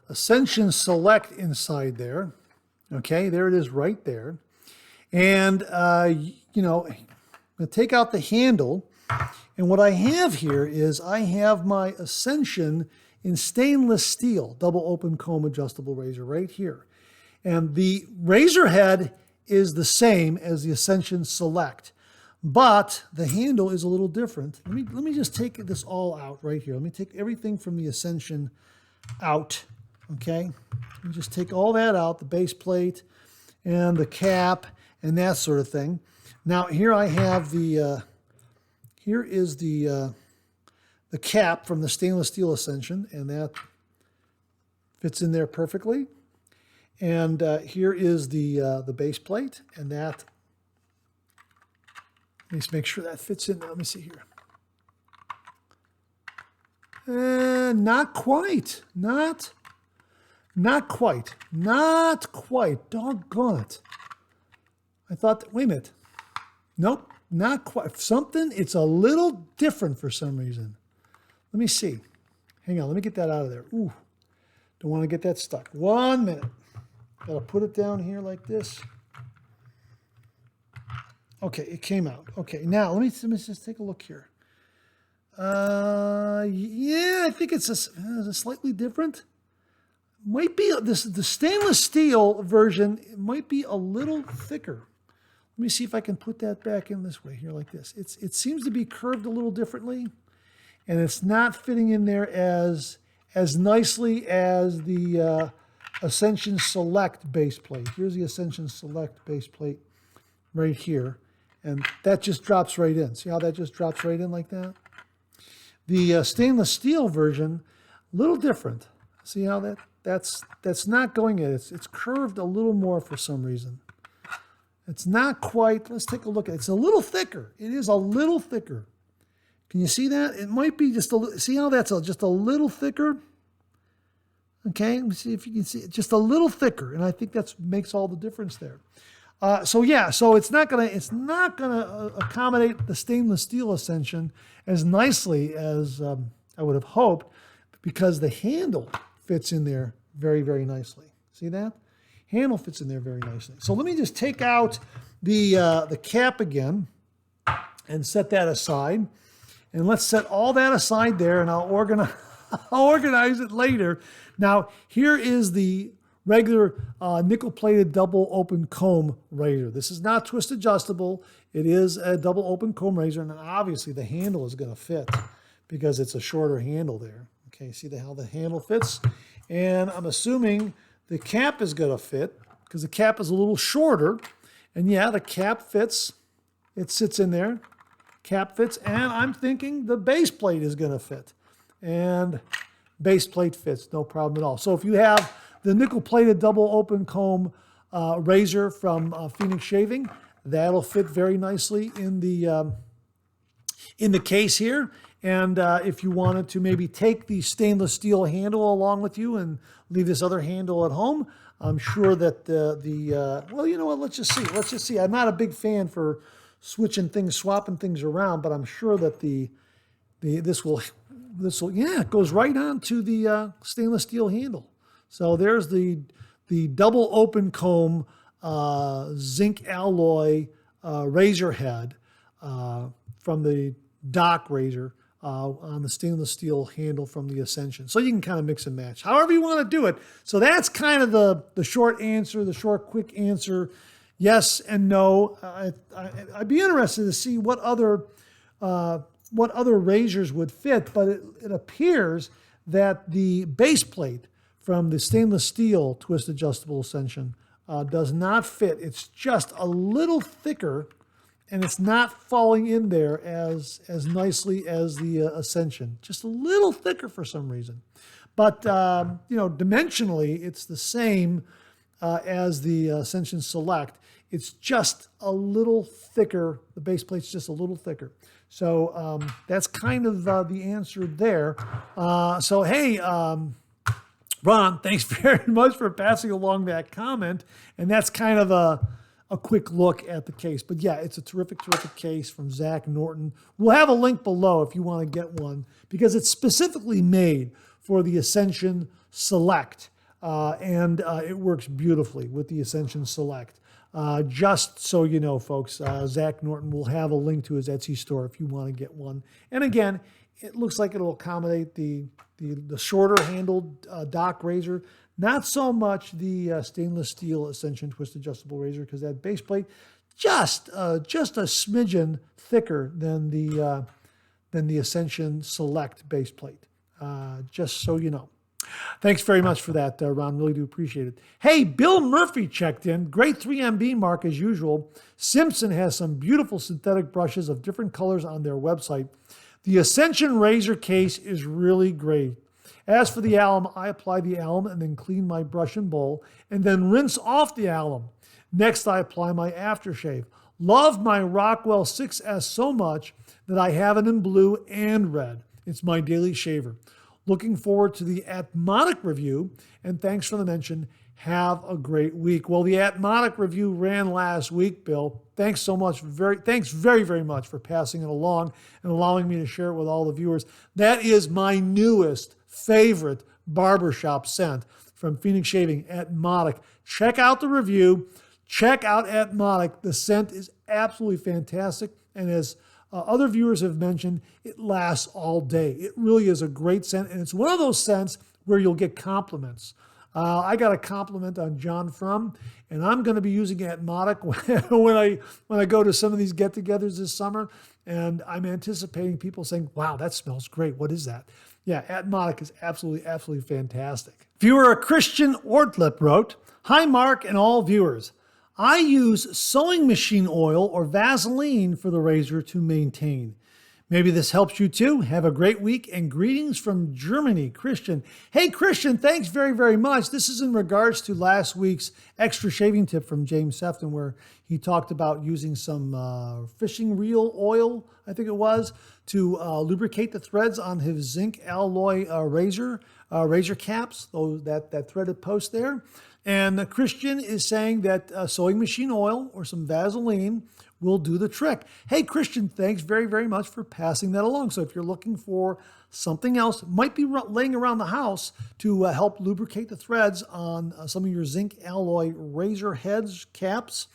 Ascension Select inside there. Okay, there it is right there. And, I'm going to take out the handle. And what I have here is I have my Ascension in stainless steel, double open comb adjustable razor right here. And the razor head is the same as the Ascension Select, but the handle is a little different. Let me just take this all out right here. Let me take everything from the Ascension out, okay? Let me just take all that out, the base plate and the cap and that sort of thing. Now here I have the, here is the cap from the stainless steel Ascension, and that fits in there perfectly. And here is the base plate, and that, let me just make sure that fits in there. Let me see here. Not quite. Not quite. Not quite. Doggone it. I thought, wait a minute. Nope, not quite. Something, it's a little different for some reason. Let me see. Hang on, let me get that out of there. Ooh, don't want to get that stuck. 1 minute. Got to put it down here like this. Okay, it came out. Okay, now let me just take a look here. Yeah, I think it's a slightly different. Might be the stainless steel version. It might be a little thicker. Let me see if I can put that back in this way here like this. It seems to be curved a little differently, and it's not fitting in there as nicely as the Ascension Select base plate. Here's the Ascension Select base plate right here, and that just drops right in. See how that just drops right in like that? The stainless steel version, a little different. See how that's not going in. It's curved a little more for some reason. It's not quite, let's take a look at it. It's a little thicker. It is a little thicker. Can you see that? It might be just a little, see how that's just a little thicker? Okay, let me see if you can see it. Just a little thicker, and I think that makes all the difference there. So yeah, so it's not gonna accommodate the stainless steel Ascension as nicely as I would have hoped, because the handle fits in there very, very nicely. See that? Handle fits in there very nicely. So let me just take out the cap again and set that aside. And let's set all that aside there, and I'll organize it later. Now, here is the regular nickel-plated double open comb razor. This is not twist adjustable. It is a double open comb razor, and obviously the handle is going to fit because it's a shorter handle there. Okay, see how the handle fits? And I'm assuming the cap is going to fit because the cap is a little shorter. And yeah, the cap fits. It sits in there. Cap fits. And I'm thinking the base plate is going to fit. And base plate fits, no problem at all. So if you have the nickel-plated double open comb razor from Phoenix Shaving, that'll fit very nicely in the case here. And if you wanted to maybe take the stainless steel handle along with you and leave this other handle at home, I'm sure that well, you know what, let's just see. I'm not a big fan for swapping things around, but I'm sure that this will, yeah, it goes right on to the stainless steel handle. So there's the double open comb zinc alloy razor head from the Dock razor on the stainless steel handle from the Ascension. So you can kind of mix and match, however you want to do it. So that's kind of the short answer, the short, quick answer. Yes and no. I'd be interested to see what other razors would fit, but it appears that the base plate from the stainless steel twist adjustable Ascension does not fit. It's just a little thicker, and it's not falling in there as nicely as the Ascension. Just a little thicker for some reason. But, dimensionally, it's the same as the Ascension Select. It's just a little thicker. The base plate's just a little thicker. So that's kind of the answer there. Hey, Ron, thanks very much for passing along that comment. And that's kind of a quick look at the case. But yeah, it's a terrific case from Zach Norton. We'll have a link below if you want to get one, because it's specifically made for the Ascension Select. And it works beautifully with the Ascension Select. Just so you know, folks, Zach Norton will have a link to his Etsy store if you want to get one. And again, it looks like it'll accommodate the shorter handled dock razor, not so much the stainless steel Ascension twist adjustable razor, because that base plate just a smidgen thicker than the Ascension Select base plate. Just so you know. Thanks very much for that, Ron. Really do appreciate it. Hey, Bill Murphy checked in. Great 3MB mark as usual. Simpson has some beautiful synthetic brushes of different colors on their website. The Ascension razor case is really great. As for the alum, I apply the alum and then clean my brush and bowl and then rinse off the alum. Next, I apply my aftershave. Love my Rockwell 6S so much that I have it in blue and red. It's my daily shaver. Looking forward to the Atmonic review, and thanks for the mention. Have a great week. Well, the Atmonic review ran last week, Bill. Thanks so much. Thanks very, very much for passing it along and allowing me to share it with all the viewers. That is my newest favorite barbershop scent from Phoenix Shaving, Atmonic. Check out the review. Check out Atmonic. The scent is absolutely fantastic, and as other viewers have mentioned, it lasts all day. It really is a great scent, and it's one of those scents where you'll get compliments. I got a compliment on John Frum, and I'm going to be using Atmonic when I go to some of these get-togethers this summer, and I'm anticipating people saying, wow, that smells great. What is that? Yeah, Atmonic is absolutely, absolutely fantastic. Viewer Christian Ortlip wrote, "Hi, Mark and all viewers. I use sewing machine oil or Vaseline for the razor to maintain. Maybe this helps you too. Have a great week and greetings from Germany, Christian." Hey, Christian, thanks very, very much. This is in regards to last week's extra shaving tip from James Sefton, where he talked about using some fishing reel oil, I think it was, to lubricate the threads on his zinc alloy razor caps, that threaded post there. And Christian is saying that sewing machine oil or some Vaseline will do the trick. Hey, Christian, thanks very, very much for passing that along. So if you're looking for something else, might be laying around the house to help lubricate the threads on some of your zinc alloy razor heads, caps,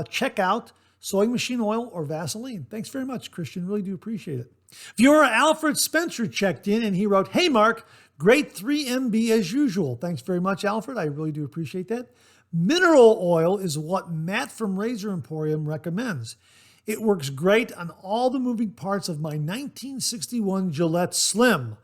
check out sewing machine oil or Vaseline. Thanks very much, Christian. Really do appreciate it. Viewer Alfred Spencer checked in and he wrote, "Hey, Mark, great 3MB as usual." Thanks very much, Alfred. I really do appreciate that. Mineral oil is what Matt from Razor Emporium recommends. It works great on all the moving parts of my 1961 Gillette Slim.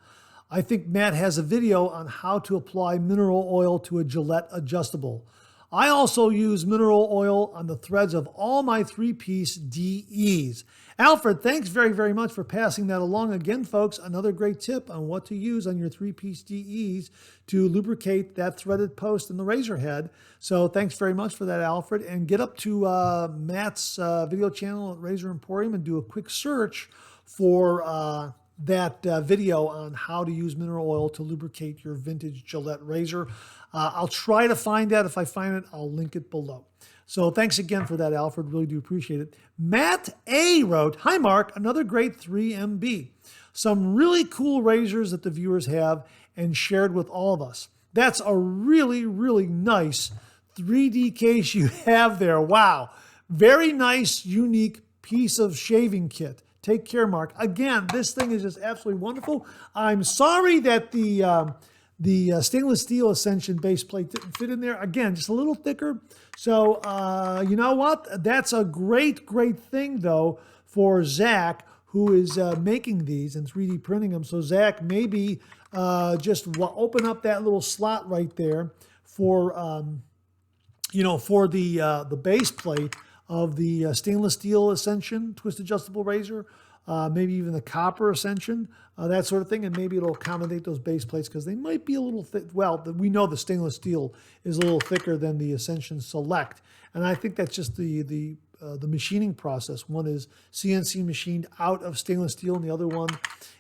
I think Matt has a video on how to apply mineral oil to a Gillette adjustable. I also use mineral oil on the threads of all my 3-piece DEs. Alfred, thanks very, very much for passing that along. Again, folks, another great tip on what to use on your 3-piece DEs to lubricate that threaded post in the razor head. So thanks very much for that, Alfred. And get up to Matt's video channel at Razor Emporium and do a quick search for that video on how to use mineral oil to lubricate your vintage Gillette razor. I'll try to find that. If I find it, I'll link it below. So thanks again for that, Alfred. Really do appreciate it. Matt A. wrote, "Hi, Mark. Another great 3MB. Some really cool razors that the viewers have and shared with all of us. That's a really, really nice 3D case you have there. Wow. Very nice, unique piece of shaving kit. Take care, Mark. Again, this thing is just absolutely wonderful. I'm sorry that the stainless steel Ascension base plate didn't fit in there. Again, just a little thicker. So you know what? That's a great, great thing, though, for Zach, who is making these and 3D printing them. So Zach, maybe just open up that little slot right there for, for the base plate of the stainless steel Ascension twist adjustable razor, maybe even the copper Ascension, that sort of thing, and maybe it'll accommodate those base plates because they might be a little thick. Well, we know the stainless steel is a little thicker than the Ascension Select, and I think that's just the machining process. One is CNC machined out of stainless steel, and the other one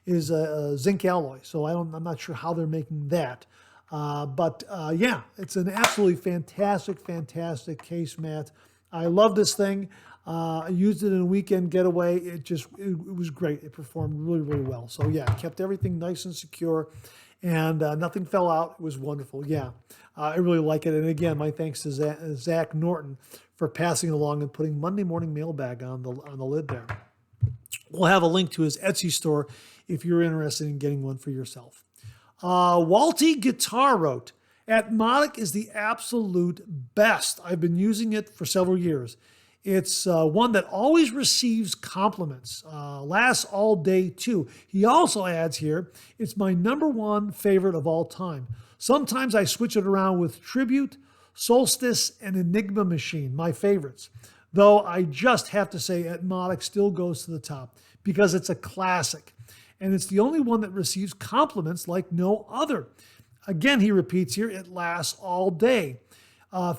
is a zinc alloy. So I'm not sure how they're making that. But yeah, it's an absolutely fantastic, fantastic case mat. I love this thing. I used it in a weekend getaway. It was great. It performed really, really well. So yeah, it kept everything nice and secure, and nothing fell out. It was wonderful. Yeah, I really like it. And again, my thanks to Zach Norton for passing along and putting Monday Morning Mailbag on the lid there. We'll have a link to his Etsy store if you're interested in getting one for yourself. Walty Guitar wrote, Atmonic is the absolute best. I've been using it for several years. It's one that always receives compliments. Lasts all day too. He also adds here, it's my #1 favorite of all time. Sometimes I switch it around with Tribute, Solstice, and Enigma Machine, my favorites. Though I just have to say Atmonic still goes to the top because it's a classic. And it's the only one that receives compliments like no other. Again, he repeats here, it lasts all day.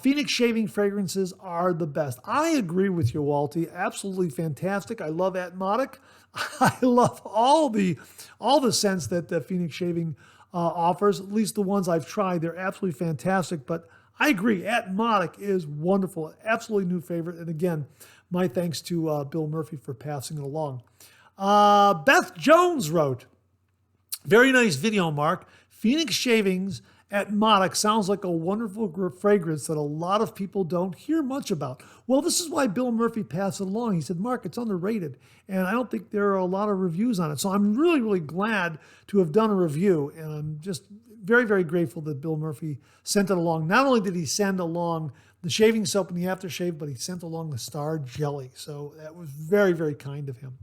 Phoenix shaving fragrances are the best. I agree with you, Walty. Absolutely fantastic. I love Atmonic. I love all the scents that the Phoenix shaving offers, at least the ones I've tried. They're absolutely fantastic. But I agree, Atmonic is wonderful. Absolutely new favorite. And again, my thanks to Bill Murphy for passing it along. Beth Jones wrote, very nice video, Mark. Phoenix shavings Atmonic sounds like a wonderful fragrance that a lot of people don't hear much about. Well, this is why Bill Murphy passed it along. He said, Mark, it's underrated, and I don't think there are a lot of reviews on it. So I'm really, really glad to have done a review, and I'm just very, very grateful that Bill Murphy sent it along. Not only did he send along the shaving soap and the aftershave, but he sent along the Star Jelly. So that was very, very kind of him.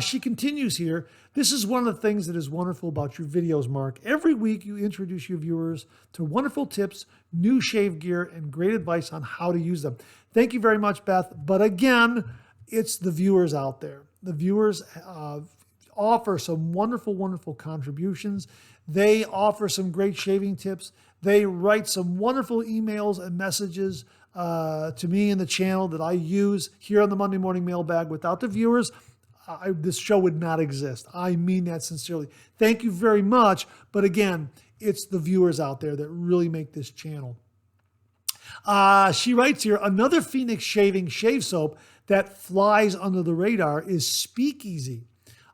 She continues here. This is one of the things that is wonderful about your videos, Mark. Every week you introduce your viewers to wonderful tips, new shave gear, and great advice on how to use them. Thank you very much, Beth. But again, it's the viewers out there. The viewers offer some wonderful, wonderful contributions. They offer some great shaving tips. They write some wonderful emails and messages to me in the channel that I use here on the Monday Morning Mailbag. Without the viewers, this show would not exist. I mean that sincerely. Thank you very much. But again, it's the viewers out there that really make this channel. She writes here, another Phoenix shaving shave soap that flies under the radar is Speakeasy.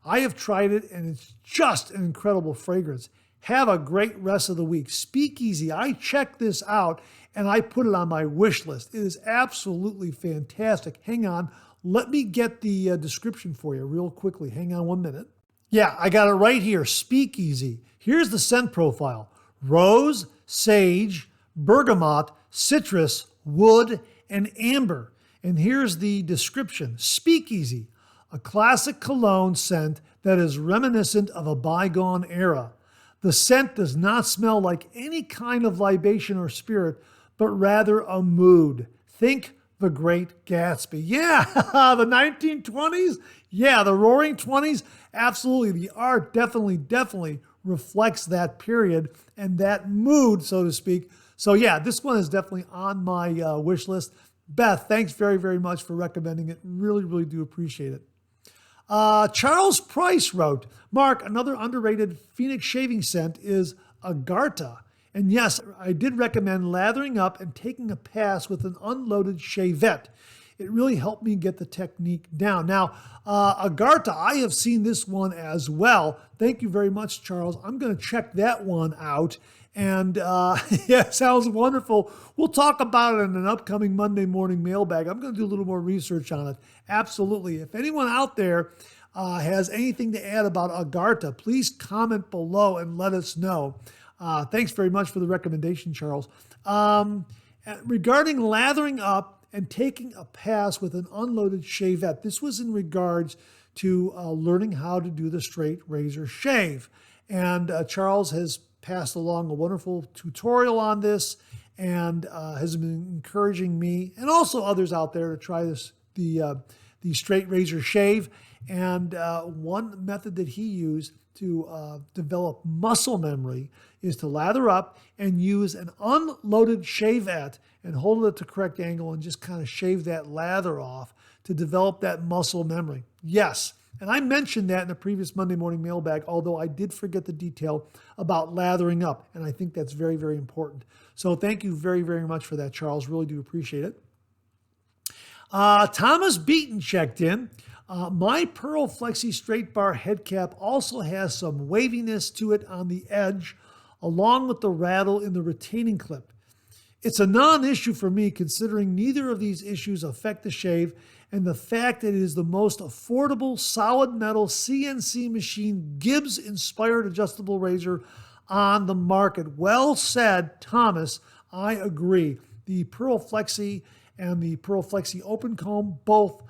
I have tried it and it's just an incredible fragrance. Have a great rest of the week. Speakeasy, I checked this out and I put it on my wish list. It is absolutely fantastic. Hang on. Let me get the description for you real quickly. Hang on 1 minute. Yeah, I got it right here. Speakeasy. Here's the scent profile. Rose, sage, bergamot, citrus, wood, and amber. And here's the description. Speakeasy, a classic cologne scent that is reminiscent of a bygone era. The scent does not smell like any kind of libation or spirit, but rather a mood. Think The Great Gatsby. Yeah, the 1920s. Yeah, the Roaring 20s. Absolutely. The art definitely reflects that period and that mood, so to speak. So yeah, this one is definitely on my wish list. Beth, thanks very, very much for recommending it. Really, really do appreciate it. Charles Preiss wrote, Mark, another underrated Phoenix shaving scent is Agartha. And yes, I did recommend lathering up and taking a pass with an unloaded shavette. It really helped me get the technique down. Now, Agartha, I have seen this one as well. Thank you very much, Charles. I'm going to check that one out. And yeah, sounds wonderful. We'll talk about it in an upcoming Monday morning mailbag. I'm going to do a little more research on it. Absolutely. If anyone out there has anything to add about Agartha, please comment below and let us know. Thanks very much for the recommendation, Charles. Regarding lathering up and taking a pass with an unloaded shavette, this was in regards to learning how to do the straight razor shave. And Charles has passed along a wonderful tutorial on this and has been encouraging me and also others out there to try the straight razor shave. And one method that he used to develop muscle memory is to lather up and use an unloaded shavette and hold it at the correct angle and just kind of shave that lather off to develop that muscle memory. Yes, and I mentioned that in the previous Monday morning mailbag, although I did forget the detail about lathering up, and I think that's very, very important. So thank you very, very much for that, Charles. Really do appreciate it. Thomas Beaton checked in. My Pearl Flexi Straight Bar head cap also has some waviness to it on the edge, along with the rattle in the retaining clip. It's a non-issue for me considering neither of these issues affect the shave and the fact that it is the most affordable solid metal CNC machine Gibbs-inspired adjustable razor on the market. Well said, Thomas. I agree. The Pearl Flexi and the Pearl Flexi Open Comb, both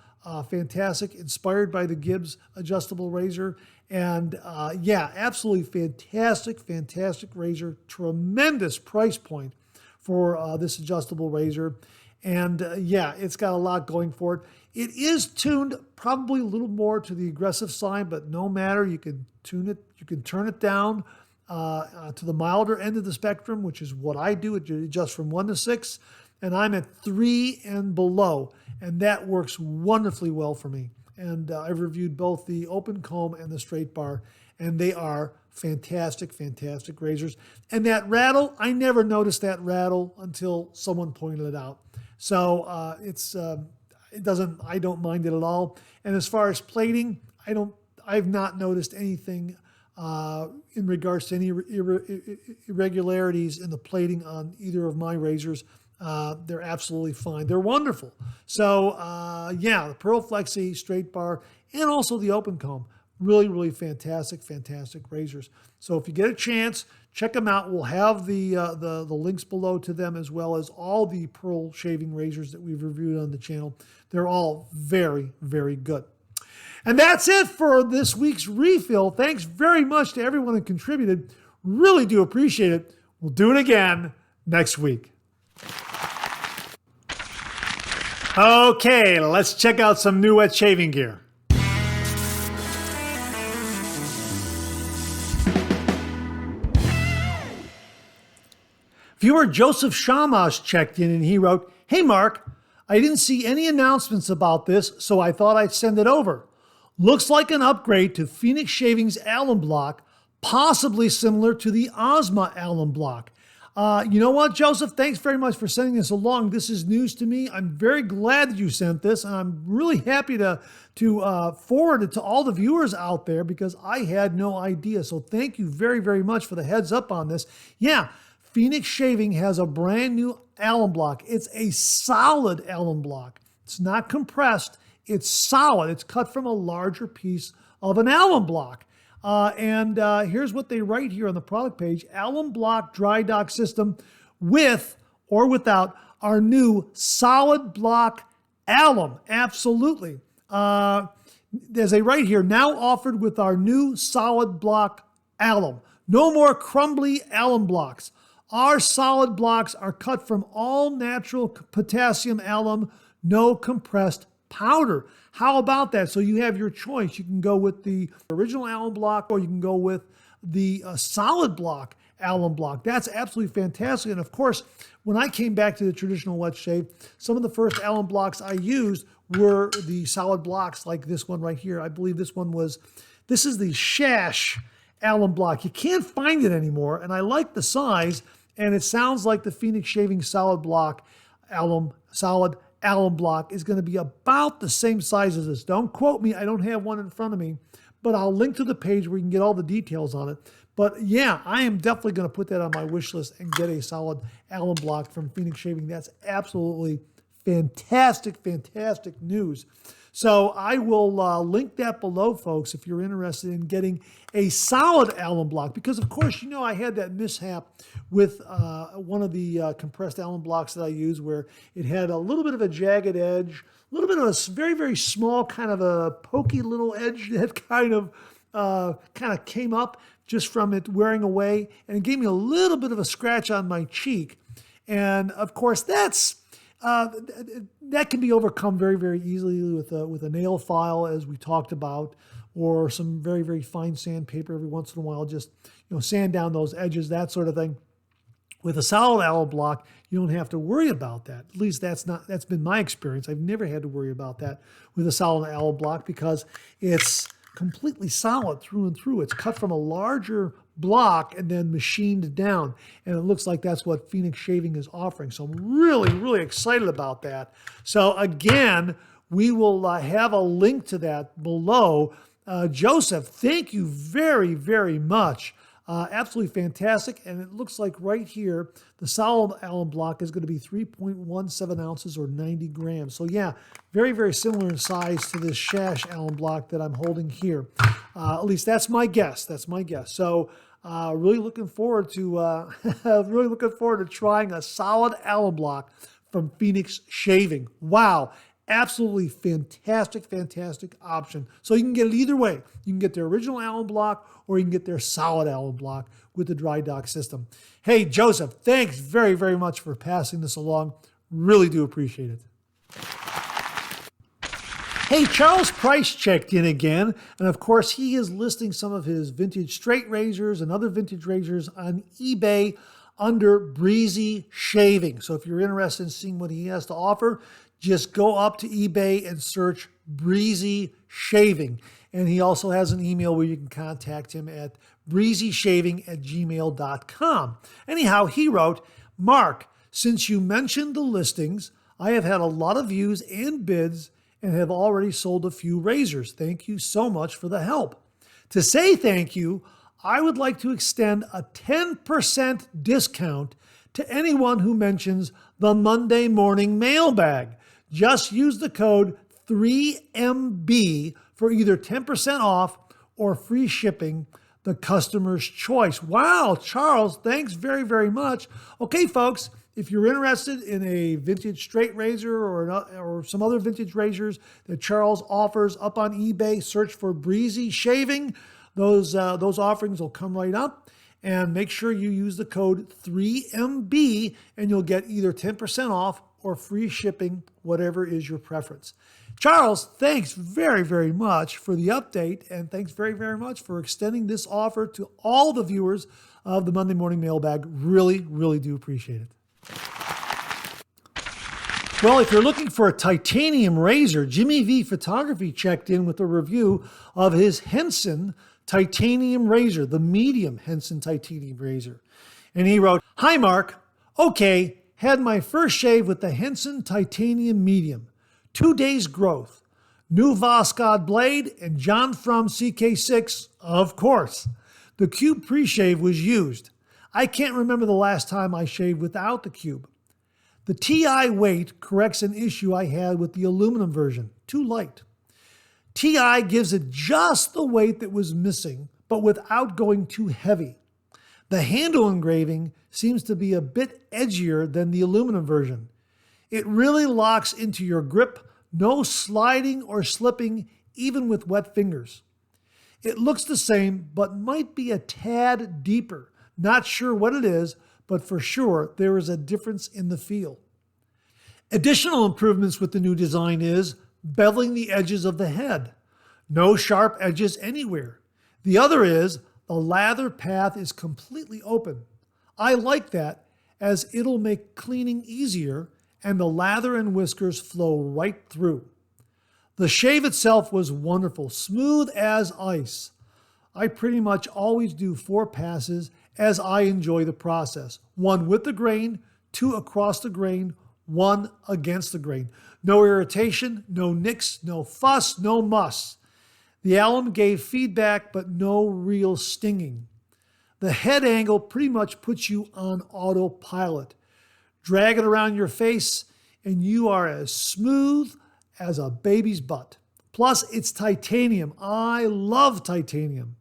fantastic, inspired by the Gibbs adjustable razor. And yeah, absolutely fantastic, fantastic razor. Tremendous price point for this adjustable razor. And yeah, it's got a lot going for it. It is tuned probably a little more to the aggressive side, but no matter, you can tune it, you can turn it down to the milder end of the spectrum, which is what I do. It adjusts from 1 to 6, and I'm at 3 and below, and that works wonderfully well for me. And I've reviewed both the Open Comb and the Straight Bar, and they are fantastic, fantastic razors. And that rattle, I never noticed that rattle until someone pointed it out. So I don't mind it at all. And as far as plating, I've not noticed anything in regards to any irregularities in the plating on either of my razors. They're absolutely fine. They're wonderful. So yeah, the Pearl Flexi Straight Bar and also the Open Comb, really, really fantastic, fantastic razors. So if you get a chance, check them out. We'll have the links below to them, as well as all the Pearl shaving razors that we've reviewed on the channel. They're all very, very good. And that's it for this week's refill. Thanks very much to everyone who contributed. Really do appreciate it. We'll do it again next week. Okay, let's check out some new wet shaving gear. Viewer Joseph Shamash checked in and he wrote, "Hey Mark, I didn't see any announcements about this, so I thought I'd send it over. Looks like an upgrade to Phoenix Shaving's alum block, possibly similar to the Ozma alum block." You know what, Joseph? Thanks very much for sending this along. This is news to me. I'm very glad that you sent this, and I'm really happy to forward it to all the viewers out there because I had no idea. So thank you very, very much for the heads up on this. Yeah, Phoenix Shaving has a brand new alum block. It's a solid alum block. It's not compressed. It's solid. It's cut from a larger piece of an alum block. And here's what they write here on the product page. Alum block dry dock system with or without our new solid block alum. Absolutely. As they write here, now offered with our new solid block alum. No more crumbly alum blocks. Our solid blocks are cut from all natural potassium alum, no compressed powder. How about that? So you have your choice. You can go with the original alum block or you can go with the solid block alum block. That's absolutely fantastic. And of course, when I came back to the traditional wet shave, some of the first alum blocks I used were the solid blocks like this one right here. I believe this is the Shash alum block. You can't find it anymore. And I like the size, and it sounds like the Phoenix Shaving solid block solid alum block is going to be about the same size as this. Don't quote me. I don't have one in front of me, but I'll link to the page where you can get all the details on it. But yeah, I am definitely going to put that on my wish list and get a solid alum block from Phoenix Shaving. That's absolutely fantastic, fantastic news. So I will link that below, folks, if you're interested in getting a solid alum block. Because, of course, I had that mishap with one of the compressed alum blocks that I use where it had a little bit of a jagged edge, a little bit of a very, very small kind of a pokey little edge that kind of came up just from it wearing away, and it gave me a little bit of a scratch on my cheek. And of course, that can be overcome very, very easily with a nail file, as we talked about, or some very, very fine sandpaper every once in a while. Just sand down those edges, that sort of thing. With a solid alum block, you don't have to worry about that. At least that's been my experience. I've never had to worry about that with a solid alum block because it's completely solid through and through. It's cut from a larger block and then machined down. And it looks like that's what Phoenix Shaving is offering. So I'm really, really excited about that. So again, we will have a link to that below. Joseph, thank you very, very much. Absolutely fantastic. And it looks like right here, the solid alum block is going to be 3.17 ounces or 90 grams. So yeah, very, very similar in size to this Shash alum block that I'm holding here. At least that's my guess. That's my guess. So really looking forward to trying a solid alum block from Phoenix Shaving. Wow. Absolutely fantastic, fantastic option. So you can get it either way. You can get their original alum block or you can get their solid alum block with the dry dock system. Hey, Joseph, thanks very, very much for passing this along. Really do appreciate it. Hey, Charles Preiss checked in again. And of course, he is listing some of his vintage straight razors and other vintage razors on eBay under Breezy Shaving. So if you're interested in seeing what he has to offer, just go up to eBay and search Breezy Shaving. And he also has an email where you can contact him at breezyshaving@gmail.com. Anyhow, he wrote, Mark, since you mentioned the listings, I have had a lot of views and bids and have already sold a few razors. Thank you so much for the help. To say thank you, I would like to extend a 10% discount to anyone who mentions the Monday Morning Mailbag. Just use the code 3MB for either 10% off or free shipping, the customer's choice. Wow, Charles, thanks very, very much. Okay, folks, if you're interested in a vintage straight razor or some other vintage razors that Charles offers up on eBay, search for Breezy Shaving. Those offerings will come right up. And make sure you use the code 3MB and you'll get either 10% off or free shipping, whatever is your preference. Charles, thanks very, very much for the update, and thanks very, very much for extending this offer to all the viewers of the Monday Morning Mailbag. Really, really do appreciate it. Well, if you're looking for a titanium razor, Jimmy V Photography checked in with a review of his Henson titanium razor, the medium Henson titanium razor. And he wrote, Hi, Mark. Okay, had my first shave with the Henson titanium medium. 2 days growth. New Voskhod blade and John from CK6, of course. The cube pre-shave was used. I can't remember the last time I shaved without the cube. The TI weight corrects an issue I had with the aluminum version, too light. TI gives it just the weight that was missing, but without going too heavy. The handle engraving seems to be a bit edgier than the aluminum version. It really locks into your grip, no sliding or slipping, even with wet fingers. It looks the same, but might be a tad deeper. Not sure what it is, but for sure there is a difference in the feel. Additional improvements with the new design is beveling the edges of the head. No sharp edges anywhere. The other is the lather path is completely open. I like that as it'll make cleaning easier and the lather and whiskers flow right through. The shave itself was wonderful, smooth as ice. I pretty much always do 4 passes as I enjoy the process. 1 with the grain, 2 across the grain, 1 against the grain. No irritation, no nicks, no fuss, no muss. The alum gave feedback, but no real stinging. The head angle pretty much puts you on autopilot. Drag it around your face and you are as smooth as a baby's butt. Plus, it's titanium. I love titanium.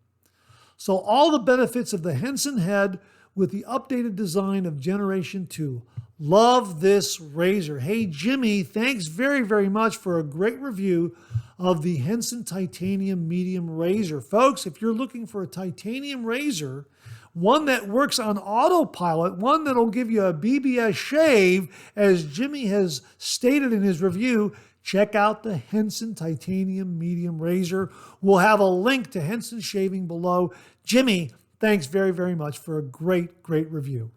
So all the benefits of the Henson head with the updated design of Generation 2. Love this razor. Hey, Jimmy, thanks very, very much for a great review of the Henson Titanium Medium Razor. Folks, if you're looking for a titanium razor, one that works on autopilot, one that'll give you a BBS shave, as Jimmy has stated in his review, check out the Henson Titanium Medium Razor. We'll have a link to Henson Shaving below. Jimmy, thanks very, very much for a great, great review.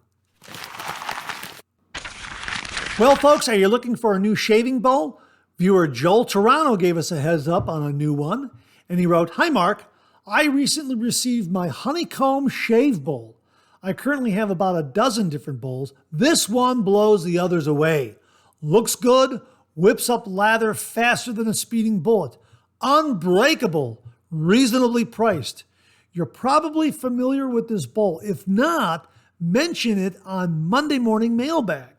Well, folks, are you looking for a new shaving bowl? Viewer Joel Toronto gave us a heads up on a new one, and he wrote, "Hi, Mark. I recently received my Honeycomb shave bowl. I currently have about a dozen different bowls. This one blows the others away. Looks good, whips up lather faster than a speeding bullet. Unbreakable, reasonably priced. You're probably familiar with this bowl. If not, mention it on Monday Morning Mailbag.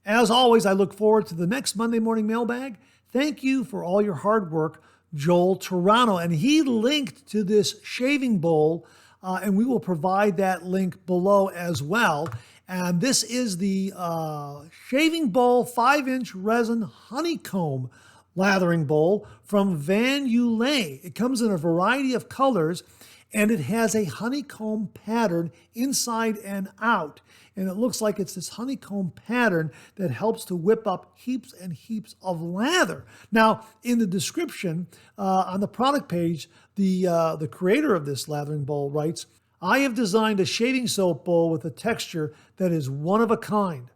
As always, I look forward to the next Monday Morning Mailbag. Thank you for all your hard work, Joel Toronto." And he linked to this shaving bowl, and we will provide that link below as well. And this is the shaving bowl 5-inch resin honeycomb lathering bowl from Van Ulay. It comes in a variety of colors, and it has a honeycomb pattern inside and out. And it looks like it's this honeycomb pattern that helps to whip up heaps and heaps of lather. Now, in the description on the product page, the creator of this lathering bowl writes, "I have designed a shaving soap bowl with a texture that is one of a kind.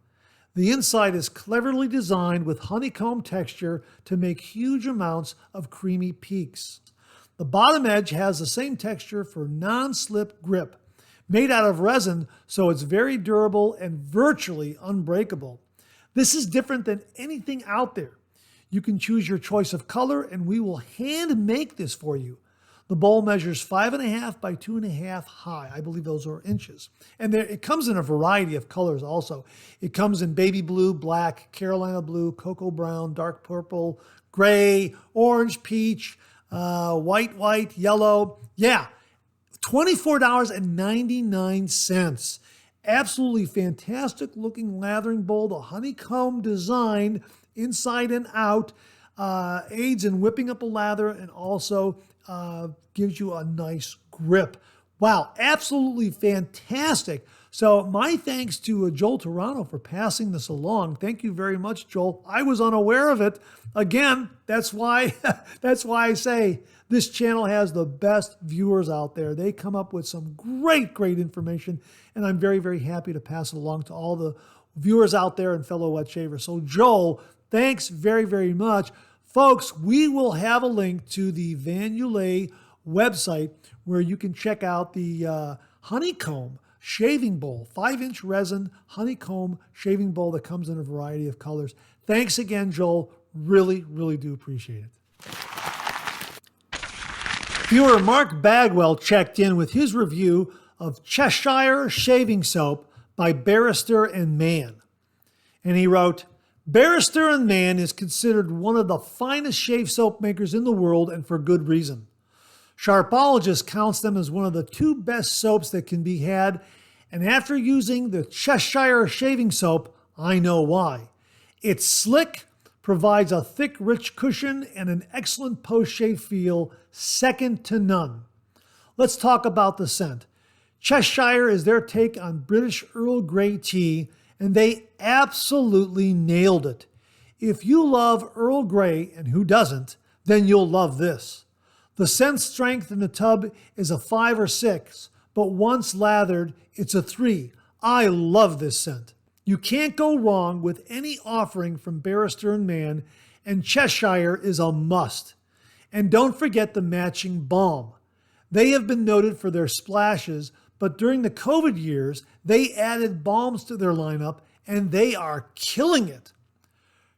The inside is cleverly designed with honeycomb texture to make huge amounts of creamy peaks. The bottom edge has the same texture for non-slip grip. Made out of resin, so it's very durable and virtually unbreakable. This is different than anything out there. You can choose your choice of color, and we will hand make this for you. The bowl measures 5.5 by 2.5 high. I believe those are inches. And it comes in a variety of colors also. It comes in baby blue, black, Carolina blue, cocoa brown, dark purple, gray, orange, peach, white, yellow. Yeah. $24.99. Absolutely fantastic looking lathering bowl. The honeycomb design inside and out aids in whipping up a lather and also gives you a nice grip. Wow, absolutely fantastic. So my thanks to Joel Toronto for passing this along. Thank you very much, Joel. I was unaware of it. Again, that's why I say this channel has the best viewers out there. They come up with some great, great information, and I'm very, very happy to pass it along to all the viewers out there and fellow wet shavers. So Joel, thanks very, very much. Folks, we will have a link to the Van Ulay website where you can check out the honeycomb shaving bowl, 5-inch resin honeycomb shaving bowl that comes in a variety of colors. Thanks again, Joel. Really, really do appreciate it. Viewer Mark Bagwell checked in with his review of Cheshire shaving soap by Barrister and Mann. And he wrote, "Barrister and Mann is considered one of the finest shave soap makers in the world, and for good reason. Sharpologist counts them as one of the 2 best soaps that can be had, and after using the Cheshire shaving soap, I know why. It's slick, provides a thick, rich cushion, and an excellent post-shave feel, second to none. Let's talk about the scent. Cheshire is their take on British Earl Grey tea, and they absolutely nailed it. If you love Earl Grey, and who doesn't, then you'll love this. The scent strength in the tub is a 5 or 6, but once lathered, it's a 3. I love this scent. You can't go wrong with any offering from Barrister and Mann, and Cheshire is a must. And don't forget the matching balm. They have been noted for their splashes, but during the COVID years, they added balms to their lineup, and they are killing it.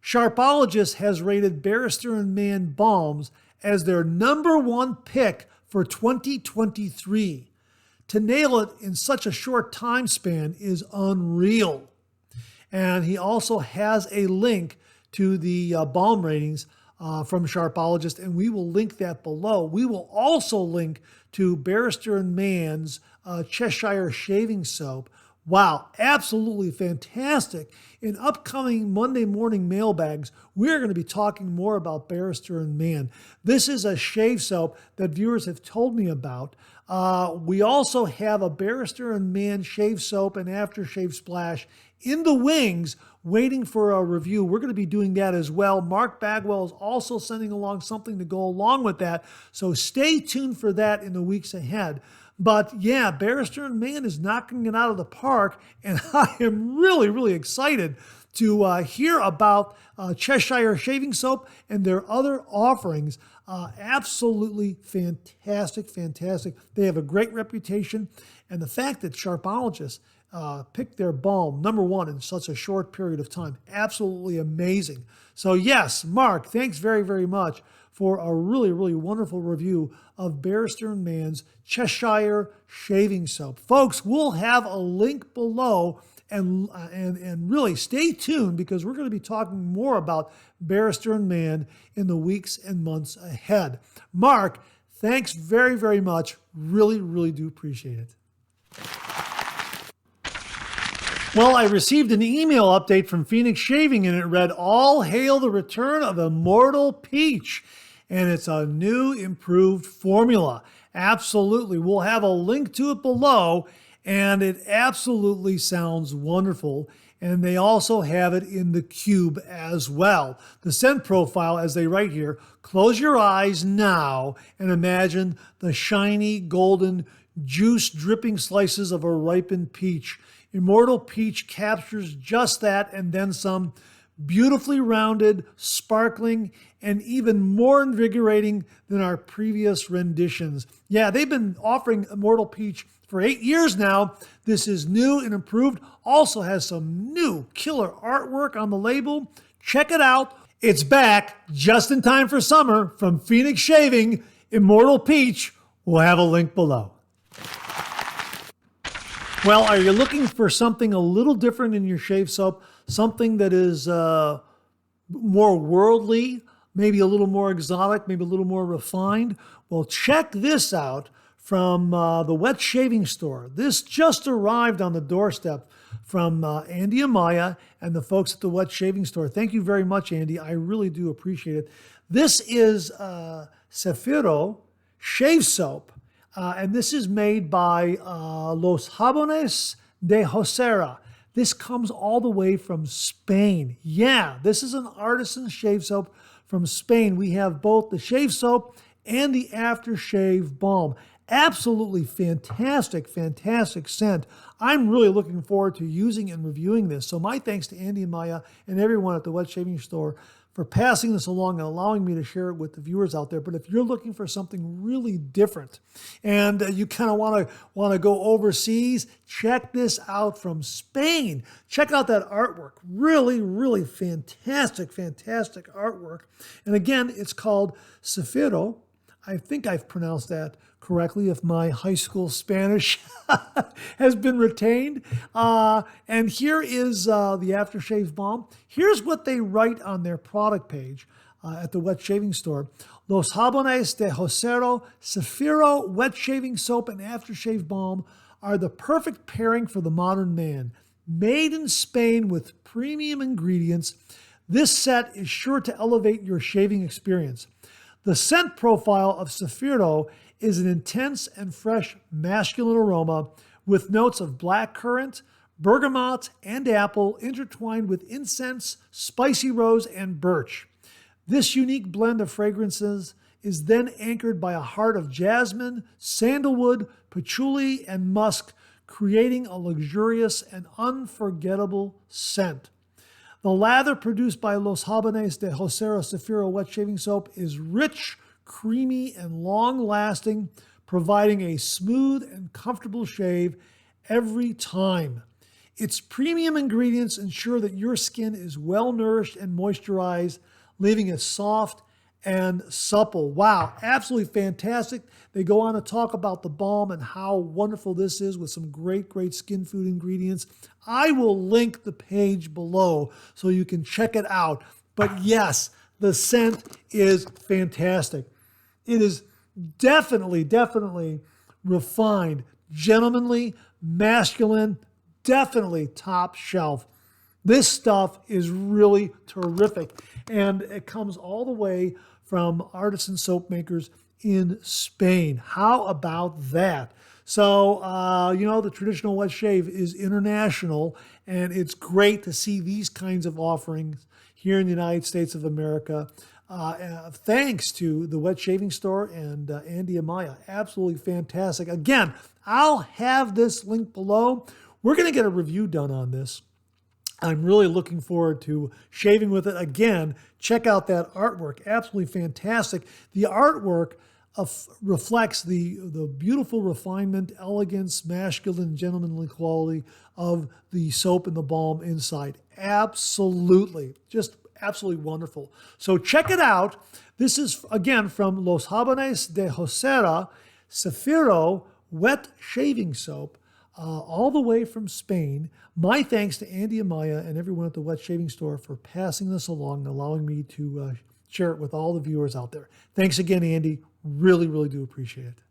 Sharpologist has rated Barrister and Mann balms as their #1 pick for 2023. to nail it in such a short time span is unreal. And he also has a link to the balm ratings from Sharpologist, and we will link that below. We will also link to Barrister and Mann's Cheshire shaving soap. Wow, absolutely fantastic. In upcoming Monday morning mailbags, we're going to be talking more about Barrister and Mann. This is a shave soap that viewers have told me about. We also have a Barrister and Mann shave soap and aftershave splash in the wings waiting for a review. We're going to be doing that as well. Mark Bagwell is also sending along something to go along with that. So stay tuned for that in the weeks ahead. But yeah, Barrister and Mann is knocking it out of the park, and I am really, really excited to hear about Cheshire shaving soap and their other offerings. Absolutely fantastic, fantastic. They have a great reputation, and the fact that Sharpologists picked their balm #1 in such a short period of time, absolutely amazing. So yes, Mark, thanks very, very much for a really, really wonderful review of Barrister and Mann's Cheshire shaving soap. Folks, we'll have a link below, and really stay tuned because we're going to be talking more about Barrister and Mann in the weeks and months ahead. Mark, thanks very, very much. Really, really do appreciate it. Well, I received an email update from Phoenix Shaving, and it read, "All hail the return of Immortal Peach." And it's a new, improved formula. Absolutely. We'll have a link to it below, and it absolutely sounds wonderful. And they also have it in the cube as well. The scent profile, as they write here, close your eyes now and imagine the shiny, golden, juice-dripping slices of a ripened peach. Immortal Peach captures just that and then some. Beautifully rounded, sparkling, and even more invigorating than our previous renditions. Yeah, they've been offering Immortal Peach for 8 years now. This is new and improved. Also has some new killer artwork on the label. Check it out. It's back just in time for summer from Phoenix Shaving. Immortal Peach. We'll have a link below. Well, are you looking for something a little different in your shave soap? Something that is more worldly, maybe a little more exotic, maybe a little more refined? Well, check this out from the Wet Shaving Store. This just arrived on the doorstep from Andy and Maya and the folks at the Wet Shaving Store. Thank you very much, Andy. I really do appreciate it. This is Cefiro shave soap. And this is made by Los Jabones de Josera. This comes all the way from Spain. Yeah, this is an artisan shave soap from Spain. We have both the shave soap and the aftershave balm. Absolutely fantastic, fantastic scent. I'm really looking forward to using and reviewing this. So my thanks to Andy and Maya and everyone at the Wet Shaving Store for passing this along and allowing me to share it with the viewers out there. But if you're looking for something really different and you kind of want to go overseas, check this out from Spain. Check out that artwork. Really, really fantastic, fantastic artwork. And again, it's called Cefiro. I think I've pronounced that correctly if my high school Spanish has been retained. And here is the aftershave balm. Here's what they write on their product page at the Wet Shaving Store. Los Jabones de Josero Cefiro Wet Shaving Soap and Aftershave Balm are the perfect pairing for the modern man. Made in Spain with premium ingredients, this set is sure to elevate your shaving experience. The scent profile of Cefiro is an intense and fresh masculine aroma with notes of blackcurrant, bergamot, and apple intertwined with incense, spicy rose, and birch. This unique blend of fragrances is then anchored by a heart of jasmine, sandalwood, patchouli, and musk, creating a luxurious and unforgettable scent. The lather produced by Los Jabones de Josero Cefiro Wet Shaving Soap is rich, creamy, and long-lasting, providing a smooth and comfortable shave every time. Its premium ingredients ensure that your skin is well-nourished and moisturized, leaving it soft and supple. Wow, absolutely fantastic. They go on to talk about the balm and how wonderful this is with some great, great skin food ingredients. I will link the page below so you can check it out. But yes, the scent is fantastic. It is definitely, definitely refined, gentlemanly, masculine, definitely top shelf. This stuff is really terrific, and it comes all the way from artisan soap makers in Spain. How about that? So, the traditional wet shave is international, and it's great to see these kinds of offerings here in the United States of America. Thanks to the Wet Shaving Store and Andy Amaya. Absolutely fantastic. Again, I'll have this link below. We're going to get a review done on this. I'm really looking forward to shaving with it. Again, check out that artwork. Absolutely fantastic. The artwork reflects the beautiful refinement, elegance, masculine, gentlemanly quality of the soap and the balm inside. Absolutely. Just absolutely wonderful. So check it out. This is, again, from Los Jóvenes de Josera, Cefiro Wet Shaving Soap, all the way from Spain. My thanks to Andy Amaya and everyone at the Wet Shaving Store for passing this along and allowing me to share it with all the viewers out there. Thanks again, Andy. Really, really do appreciate it.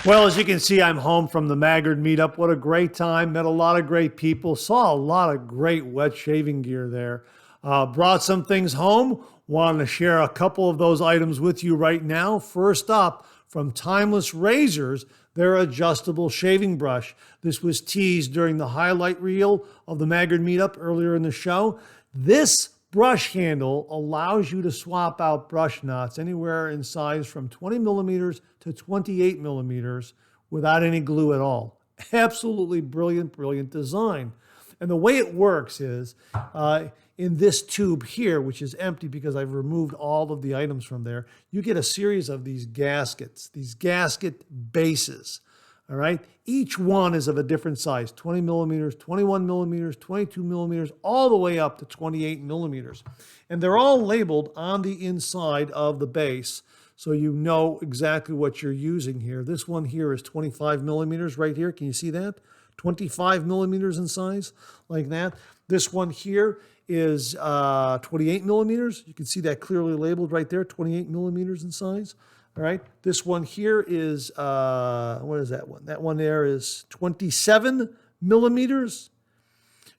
Well, as you can see, I'm home from the Maggard Meetup. What a great time. Met a lot of great people. Saw a lot of great wet shaving gear there. Brought some things home. Wanted to share a couple of those items with you right now. First up, from Timeless Razors, their adjustable shaving brush. This was teased during the highlight reel of the Maggard Meetup earlier in the show. This brush handle allows you to swap out brush knots anywhere in size from 20 millimeters to 28 millimeters without any glue at all. Absolutely brilliant, brilliant design. And the way it works is in this tube here, which is empty because I've removed all of the items from there, you get a series of these gaskets, these gasket bases. All right. Each one is of a different size, 20 millimeters, 21 millimeters, 22 millimeters, all the way up to 28 millimeters. And they're all labeled on the inside of the base, so you know exactly what you're using here. This one here is 25 millimeters right here. Can you see that? 25 millimeters in size, like that. This one here is 28 millimeters. You can see that clearly labeled right there, 28 millimeters in size. All right, this one here is, what is that one? That one there is 27 millimeters.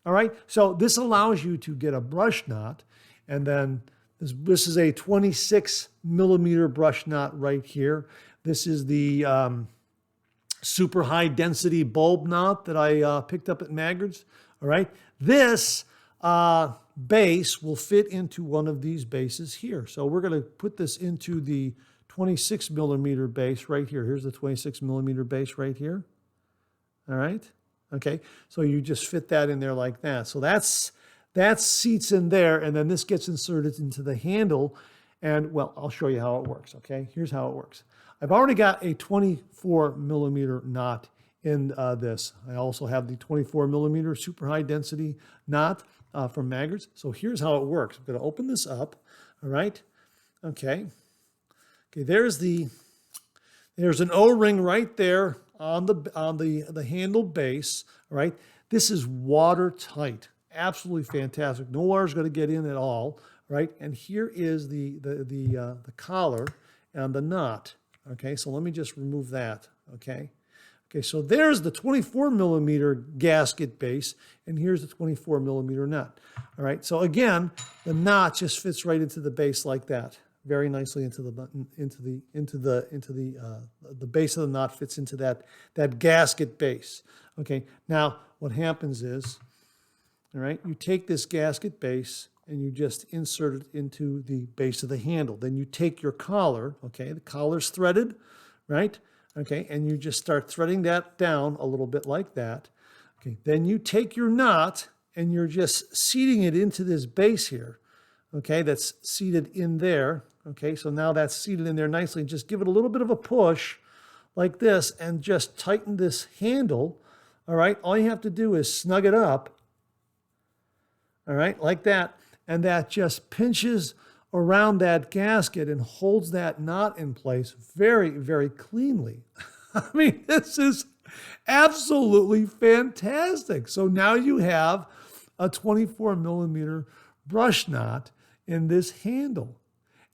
All right, so this allows you to get a brush knot, and then this is a 26 millimeter brush knot right here. This is the super high density bulb knot that I picked up at Maggard's. All right, this base will fit into one of these bases here. So we're going to put this into the 26 millimeter base right here. Here's the 26 millimeter base right here. All right. Okay. So you just fit that in there like that. So that seats in there, and then this gets inserted into the handle. And well, I'll show you how it works. Okay. Here's how it works. I've already got a 24 millimeter knot in this. I also have the 24 millimeter super high density knot from Maggard's. So here's how it works. I'm going to open this up. All right. Okay. Okay, there's an O-ring right there on the handle base. All right, this is watertight, absolutely fantastic. No water is going to get in at all. Right, and here is the collar and the knot. Okay, so let me just remove that. Okay, so there's the 24 millimeter gasket base, and here's the 24 millimeter knot. All right, so again, the knot just fits right into the base like that. Very nicely into the base of the knot fits into that gasket base. Okay, now what happens is, all right, you take this gasket base and you just insert it into the base of the handle. Then you take your collar, okay, the collar's threaded, right? Okay, and you just start threading that down a little bit like that. Okay, then you take your knot and you're just seating it into this base here. Okay, that's seated in there. Okay, so now that's seated in there nicely. Just give it a little bit of a push like this and just tighten this handle. All right, all you have to do is snug it up. All right, like that. and that just pinches around that gasket and holds that knot in place very, very cleanly. I mean, this is absolutely fantastic. So now you have a 24 millimeter brush knot in this handle.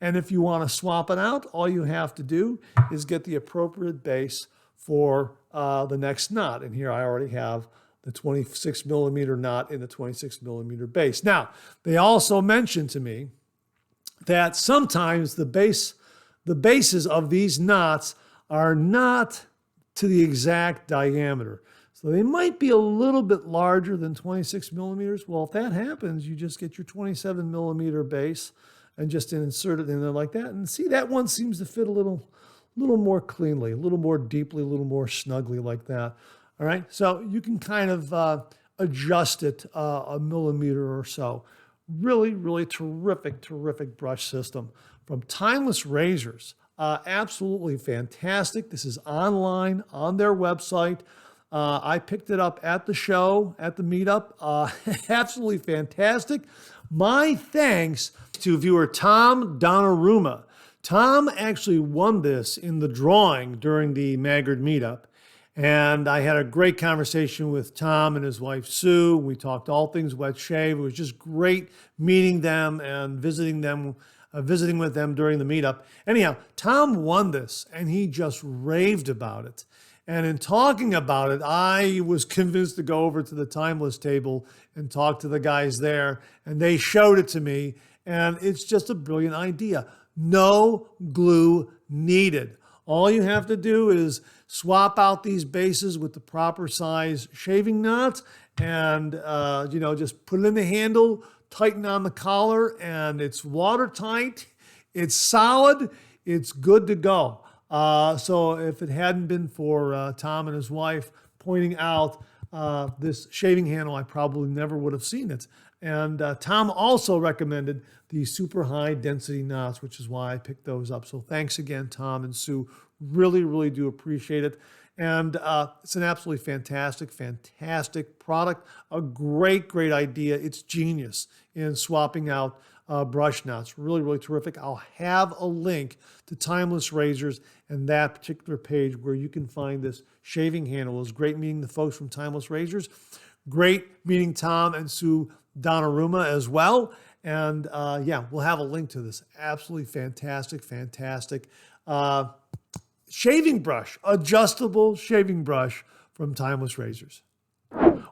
And if you want to swap it out, all you have to do is get the appropriate base for the next knot. And here I already have the 26 millimeter knot in the 26 millimeter base. Now, they also mentioned to me that sometimes the bases of these knots are not to the exact diameter. So they might be a little bit larger than 26 millimeters. Well, if that happens, you just get your 27 millimeter base and just insert it in there like that. And see, that one seems to fit a little more cleanly, a little more deeply, a little more snugly like that. All right, so you can kind of adjust it a millimeter or so. Really, really terrific brush system from Timeless Razors. Absolutely fantastic. This is online on their website. I picked it up at the show, at the meetup. Absolutely fantastic. My thanks to viewer Tom Donnarumma. Tom actually won this in the drawing during the Maggard Meetup. And I had a great conversation with Tom and his wife, Sue. We talked all things wet shave. It was just great meeting them and visiting with them during the meetup. Anyhow, Tom won this, and he just raved about it. And in talking about it, I was convinced to go over to the Timeless table and talk to the guys there, and they showed it to me, and it's just a brilliant idea. No glue needed. All you have to do is swap out these bases with the proper size shaving knots and, just put it in the handle, tighten on the collar, and it's watertight, it's solid, it's good to go. So if it hadn't been for Tom and his wife pointing out this shaving handle, I probably never would have seen it. And Tom also recommended the super high density knots, which is why I picked those up. So thanks again, Tom and Sue. Really, really do appreciate it. And it's an absolutely fantastic product. A great idea. It's genius in swapping out brush knots. Really, really terrific. I'll have a link to Timeless Razors and that particular page where you can find this shaving handle. It was great meeting the folks from Timeless Razors. Great meeting Tom and Sue Donnarumma as well. And we'll have a link to this. Absolutely fantastic. Shaving brush, adjustable shaving brush from Timeless Razors.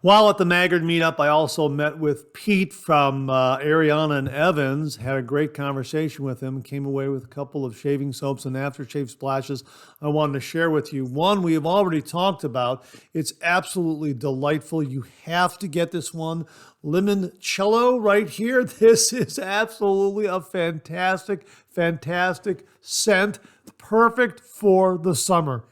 While at the Maggard Meetup, I also met with Pete from Ariana and Evans, had a great conversation with him, came away with a couple of shaving soaps and aftershave splashes I wanted to share with you. One we have already talked about. It's absolutely delightful. You have to get this one. Limoncello right here. This is absolutely a fantastic scent. Perfect for the summer.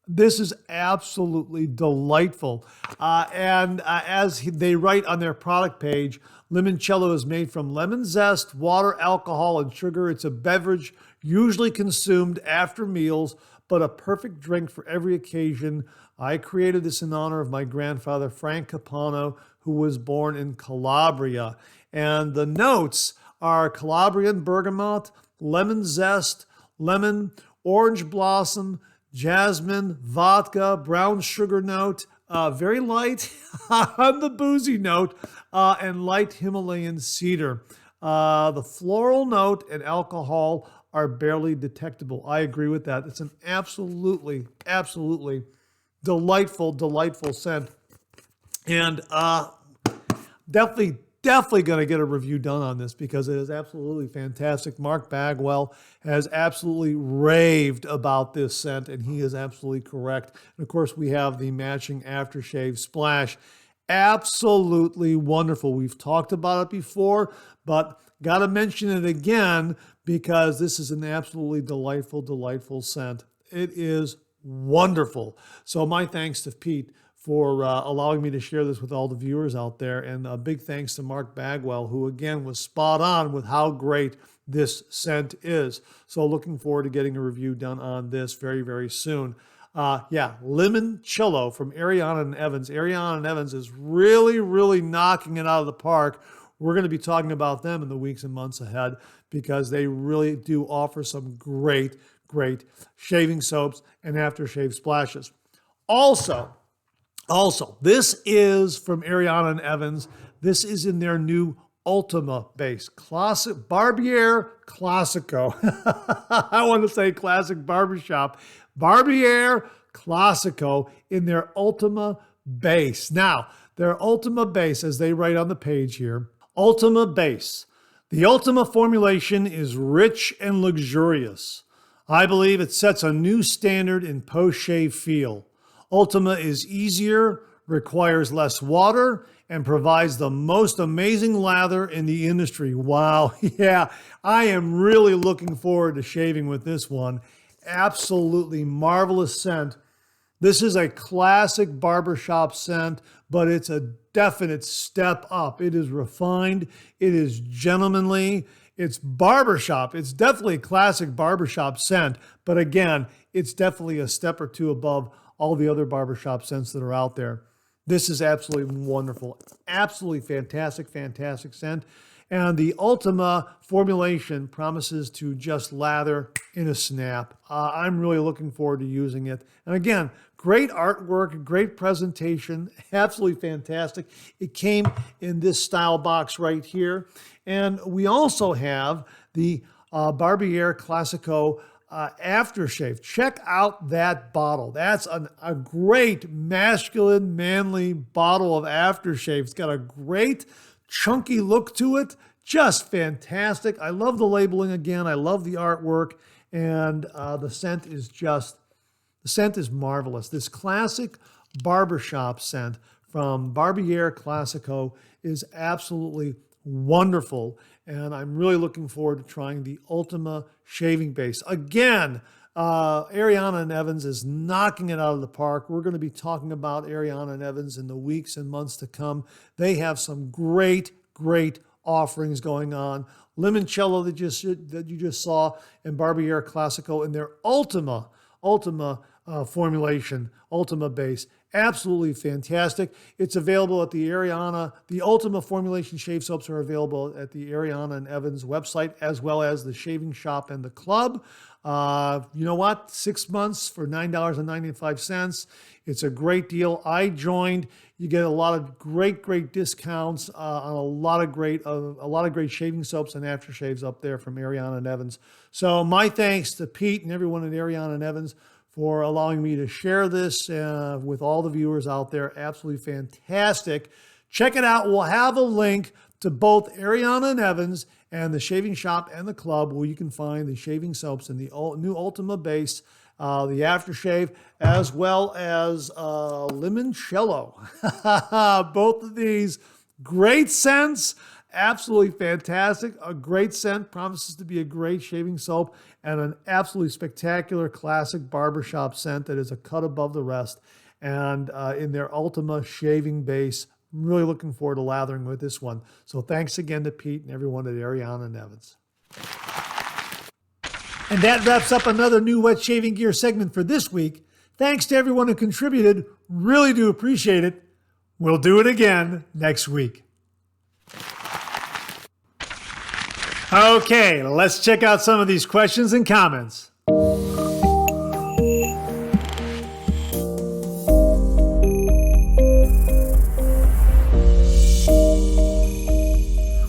This is absolutely delightful. As they write on their product page, limoncello is made from lemon zest, water, alcohol, and sugar. It's a beverage usually consumed after meals, but a perfect drink for every occasion. I created this in honor of my grandfather, Frank Capano, who was born in Calabria. And the notes are Calabrian bergamot, lemon zest, lemon, orange blossom, jasmine, vodka, brown sugar note, very light on the boozy note, and light Himalayan cedar. The floral note and alcohol are barely detectable. I agree with that. It's an absolutely delightful scent. And definitely going to get a review done on this because it is absolutely fantastic. Mark Bagwell has absolutely raved about this scent, and he is absolutely correct. And of course, we have the matching aftershave splash. Absolutely wonderful. We've talked about it before, but got to mention it again because this is an absolutely delightful scent. It is wonderful. So my thanks to Pete for allowing me to share this with all the viewers out there. And a big thanks to Mark Bagwell, who again was spot on with how great this scent is. So looking forward to getting a review done on this very soon. Limoncello from Ariana and Evans. Ariana and Evans is really knocking it out of the park We're going to be talking about them in the weeks and months ahead because they really do offer some great shaving soaps and aftershave splashes. Also, this is from Ariana and Evans. This is in their new Ultima base. Classic Barbiere Classico. I want to say classic barbershop. Barbiere Classico in their Ultima base. Now, their Ultima base, as they write on the page here, Ultima base. The Ultima formulation is rich and luxurious. I believe it sets a new standard in post-shave feel. Ultima is easier, requires less water, and provides the most amazing lather in the industry. Wow, yeah, I am really looking forward to shaving with this one. Absolutely marvelous scent. This is a classic barbershop scent, but it's a definite step up. It is refined, it is gentlemanly, it's barbershop. It's definitely a classic barbershop scent, but again, it's definitely a step or two above all the other barbershop scents that are out there. This is absolutely wonderful. Absolutely fantastic scent. And the Ultima formulation promises to just lather in a snap. I'm really looking forward to using it. And again, great artwork, great presentation, absolutely fantastic. It came in this style box right here. And we also have the Barbiere Classico aftershave. Check out that bottle. That's a great masculine, manly bottle of aftershave. It's got a great chunky look to it. Just fantastic. I love the labeling again. I love the artwork. And the scent is marvelous. This classic barbershop scent from Barbiere Classico is absolutely wonderful. And I'm really looking forward to trying the Ultima shaving base. Again, Ariana and Evans is knocking it out of the park. We're going to be talking about Ariana and Evans in the weeks and months to come. They have some great offerings going on. Limoncello that you just saw, and Barbiere Classico in their Ultima formulation, Ultima base. Absolutely fantastic. It's available at the Ariana. The Ultima formulation shave soaps are available at the Ariana and Evans website, as well as the Shaving Shop and the Club. You know what? 6 months for $9.95. It's a great deal. I joined. You get a lot of great discounts on a lot of great shaving soaps and aftershaves up there from Ariana and Evans. So my thanks to Pete and everyone at Ariana and Evans for allowing me to share this with all the viewers out there. Absolutely fantastic. Check it out. We'll have a link to both Ariana and Evans and the Shaving Shop and the Club, where you can find the shaving soaps in the new Ultima base, the aftershave, as well as Limoncello. Both of these great scents. Absolutely fantastic. A great scent, promises to be a great shaving soap, and an absolutely spectacular classic barbershop scent that is a cut above the rest. And in their Ultima shaving base, really looking forward to lathering with this one. So thanks again to Pete and everyone at Ariana and Evans. And that wraps up another new Wet Shaving Gear segment for this week. Thanks to everyone who contributed. Really do appreciate it. We'll do it again next week. Okay, let's check out some of these questions and comments.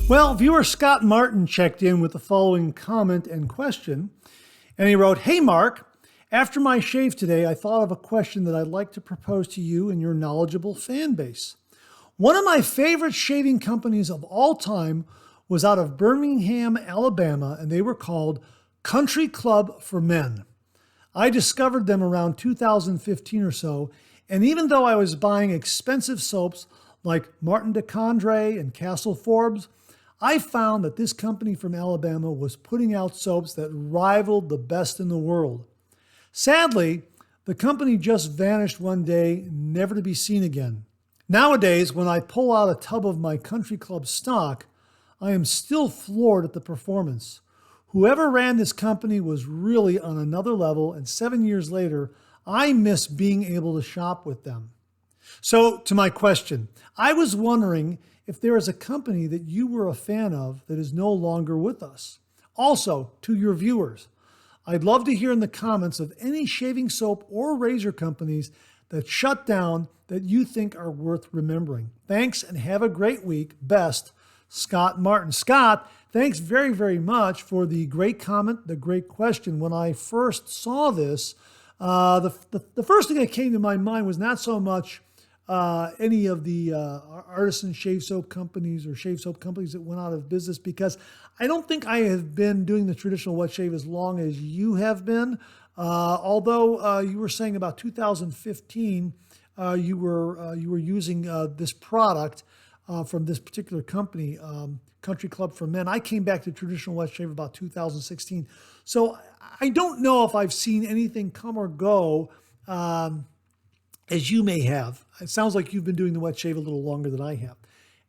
Well, viewer Scott Martin checked in with the following comment and question, and he wrote, "Hey Mark, after my shave today, I thought of a question that I'd like to propose to you and your knowledgeable fan base. One of my favorite shaving companies of all time was out of Birmingham, Alabama, and they were called Country Club for Men. I discovered them around 2015 or so, and even though I was buying expensive soaps like Martin de Condré and Castle Forbes, I found that this company from Alabama was putting out soaps that rivaled the best in the world. Sadly, the company just vanished one day, never to be seen again. Nowadays, when I pull out a tub of my Country Club stock, I am still floored at the performance. Whoever ran this company was really on another level, and 7 years later, I miss being able to shop with them. So, to my question, I was wondering if there is a company that you were a fan of that is no longer with us. Also, to your viewers, I'd love to hear in the comments of any shaving soap or razor companies that shut down that you think are worth remembering. Thanks and have a great week. Best, Scott Martin. Scott, thanks very, very much for the great comment, the great question. When I first saw this, the first thing that came to my mind was not so much any of the artisan shave soap companies or shave soap companies that went out of business, because I don't think I have been doing the traditional wet shave as long as you have been. Although you were saying about 2015, you were using this product from this particular company, Country Club for Men. I came back to traditional wet shave about 2016. So I don't know if I've seen anything come or go as you may have. It sounds like you've been doing the wet shave a little longer than I have.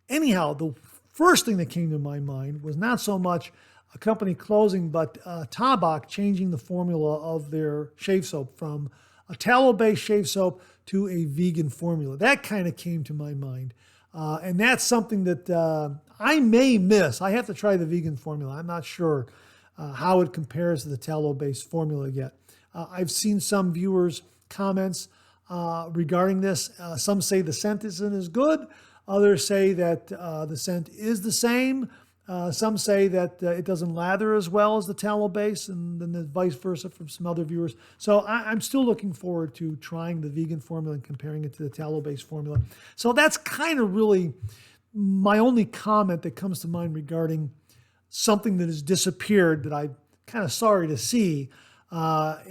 Anyhow, the first thing that came to my mind was not so much a company closing, but Tabak changing the formula of their shave soap from a tallow-based shave soap to a vegan formula. That kind of came to my mind. And that's something that I may miss. I have to try the vegan formula. I'm not sure how it compares to the tallow-based formula yet. I've seen some viewers' comments regarding this. Some say the scent isn't as good. Others say that the scent is the same. Some say that it doesn't lather as well as the tallow base, and then the vice versa from some other viewers. So I'm still looking forward to trying the vegan formula and comparing it to the tallow base formula. So that's kind of really my only comment that comes to mind regarding something that has disappeared that I'm kind of sorry to see. But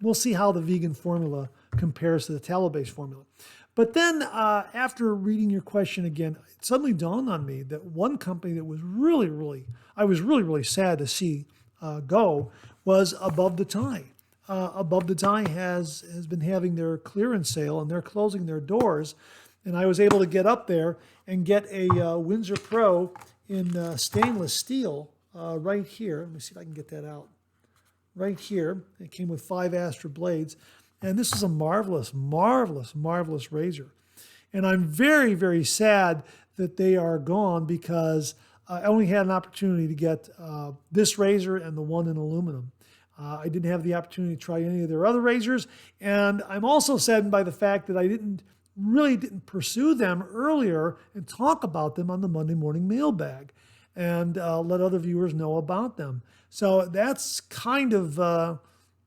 we'll see how the vegan formula compares to the tallow base formula. But then after reading your question again, it suddenly dawned on me that one company that was I was really sad to see go was Above the Tie. Above the Tie has been having their clearance sale, and they're closing their doors. And I was able to get up there and get a Windsor Pro in stainless steel right here. Let me see if I can get that out. Right here. It came with 5 Astra blades. And this is a marvelous, marvelous, marvelous razor. And I'm very, very sad that they are gone, because I only had an opportunity to get this razor and the one in aluminum. I didn't have the opportunity to try any of their other razors. And I'm also saddened by the fact that I didn't pursue them earlier and talk about them on the Monday Morning Mailbag and let other viewers know about them. So that's kind of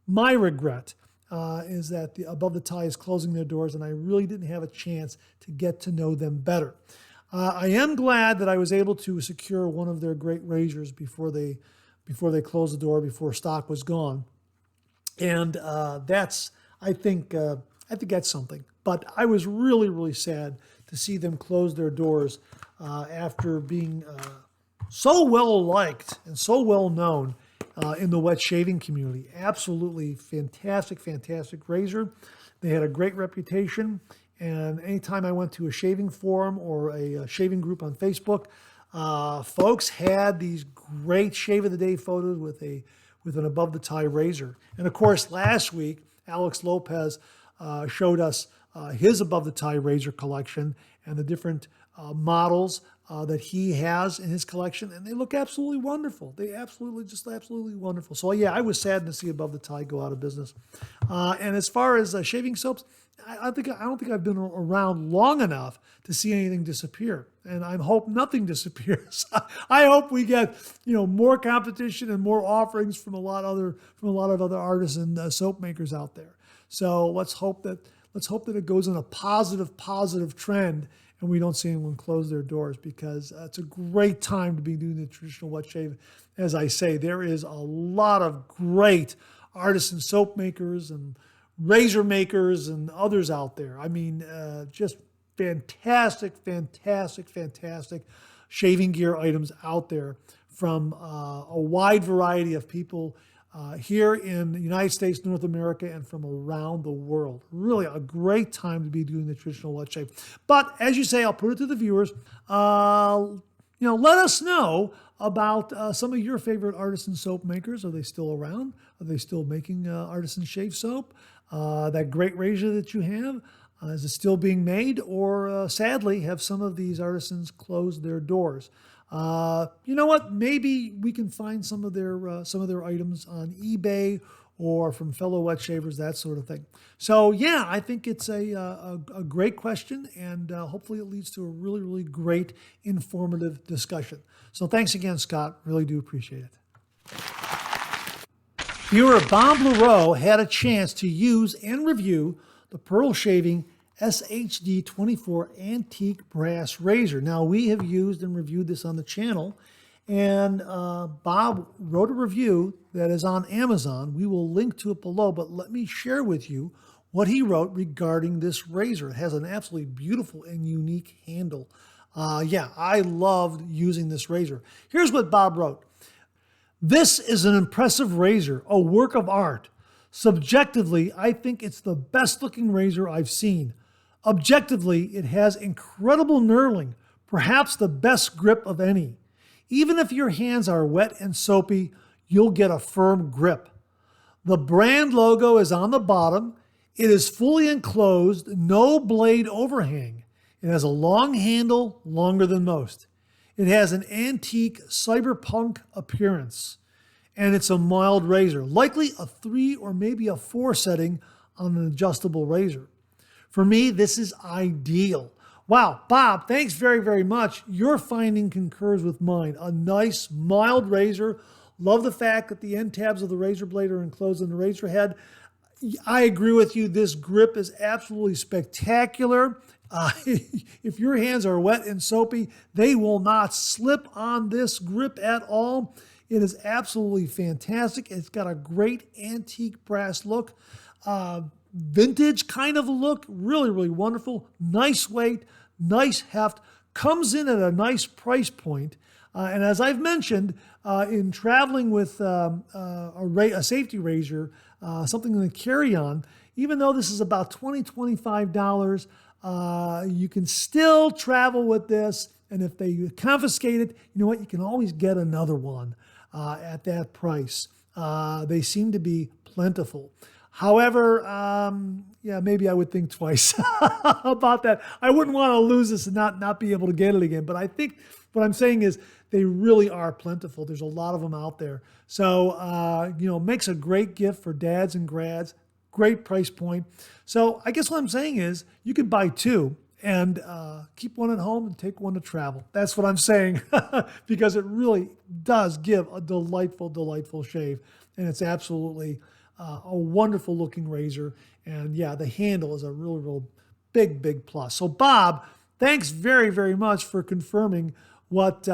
my regret. Is that the Above the Tie is closing their doors, and I really didn't have a chance to get to know them better. I am glad that I was able to secure one of their great razors before they closed the door, before stock was gone, and I think that's something. But I was really sad to see them close their doors after being so well liked and so well known in the wet shaving community. Absolutely fantastic razor. They had a great reputation, and anytime I went to a shaving forum or a shaving group on Facebook, folks had these great shave of the day photos with an Above the Tie razor. And of course, last week, Alex Lopez showed us his Above the Tie razor collection and the different models that he has in his collection, and they look absolutely wonderful. They absolutely wonderful. So yeah, I was saddened to see Above the Tie go out of business. And as far as shaving soaps, I don't think I've been around long enough to see anything disappear, and I hope nothing disappears. I hope we get more competition and more offerings from a lot of other artisan soap makers out there. So let's hope that it goes in a positive trend, and we don't see anyone close their doors, because it's a great time to be doing the traditional wet shave. As I say, there is a lot of great artisan soap makers and razor makers and others out there. I mean, just fantastic shaving gear items out there from a wide variety of people here in the United States, North America, and from around the world. Really a great time to be doing the traditional wet shave. But as you say, I'll put it to the viewers. Let us know about some of your favorite artisan soap makers. Are they still around? Are they still making artisan shave soap? That great razor that you have. Is it still being made, or sadly, have some of these artisans closed their doors? You know what? Maybe we can find some of their items on eBay or from fellow wet shavers, that sort of thing. So yeah, I think it's a great question, and hopefully it leads to a really, really great informative discussion. So thanks again, Scott. Really do appreciate it. Viewer Bob Leroe had a chance to use and review the Pearl Shaving SHD 24 Antique Brass Razor. Now, we have used and reviewed this on the channel, and Bob wrote a review that is on Amazon. We will link to it below, but let me share with you what he wrote regarding this razor. It has an absolutely beautiful and unique handle. Yeah, I loved using this razor. Here's what Bob wrote. This is an impressive razor, a work of art. Subjectively, I think it's the best looking razor I've seen. Objectively, it has incredible knurling, perhaps the best grip of any. Even if your hands are wet and soapy, you'll get a firm grip. The brand logo is on the bottom. It is fully enclosed, no blade overhang. It has a long handle, longer than most. It has an antique cyberpunk appearance, and it's a mild razor, likely a 3 or maybe a 4 setting on an adjustable razor. For me, this is ideal. Wow, Bob, thanks very, very much. Your finding concurs with mine. A nice, mild razor. Love the fact that the end tabs of the razor blade are enclosed in the razor head. I agree with you. This grip is absolutely spectacular. If your hands are wet and soapy, they will not slip on this grip at all. It is absolutely fantastic. It's got a great antique brass look. Vintage kind of a look. Really, really wonderful. Nice weight, nice heft. Comes in at a nice price point. And as I've mentioned, in traveling with a safety razor, something to carry on, even though this is about $20, $25, you can still travel with this. And if they confiscate it, you know what? You can always get another one at that price. They seem to be plentiful. However, yeah, maybe I would think twice about that. I wouldn't want to lose this and not be able to get it again. But I think what I'm saying is they really are plentiful. There's a lot of them out there. So, makes a great gift for dads and grads. Great price point. So I guess what I'm saying is you could buy 2 and keep one at home and take one to travel. That's what I'm saying because it really does give a delightful, delightful shave. And it's absolutely a wonderful looking razor. And yeah, the handle is a real big, big plus. So Bob, thanks very, very much for confirming what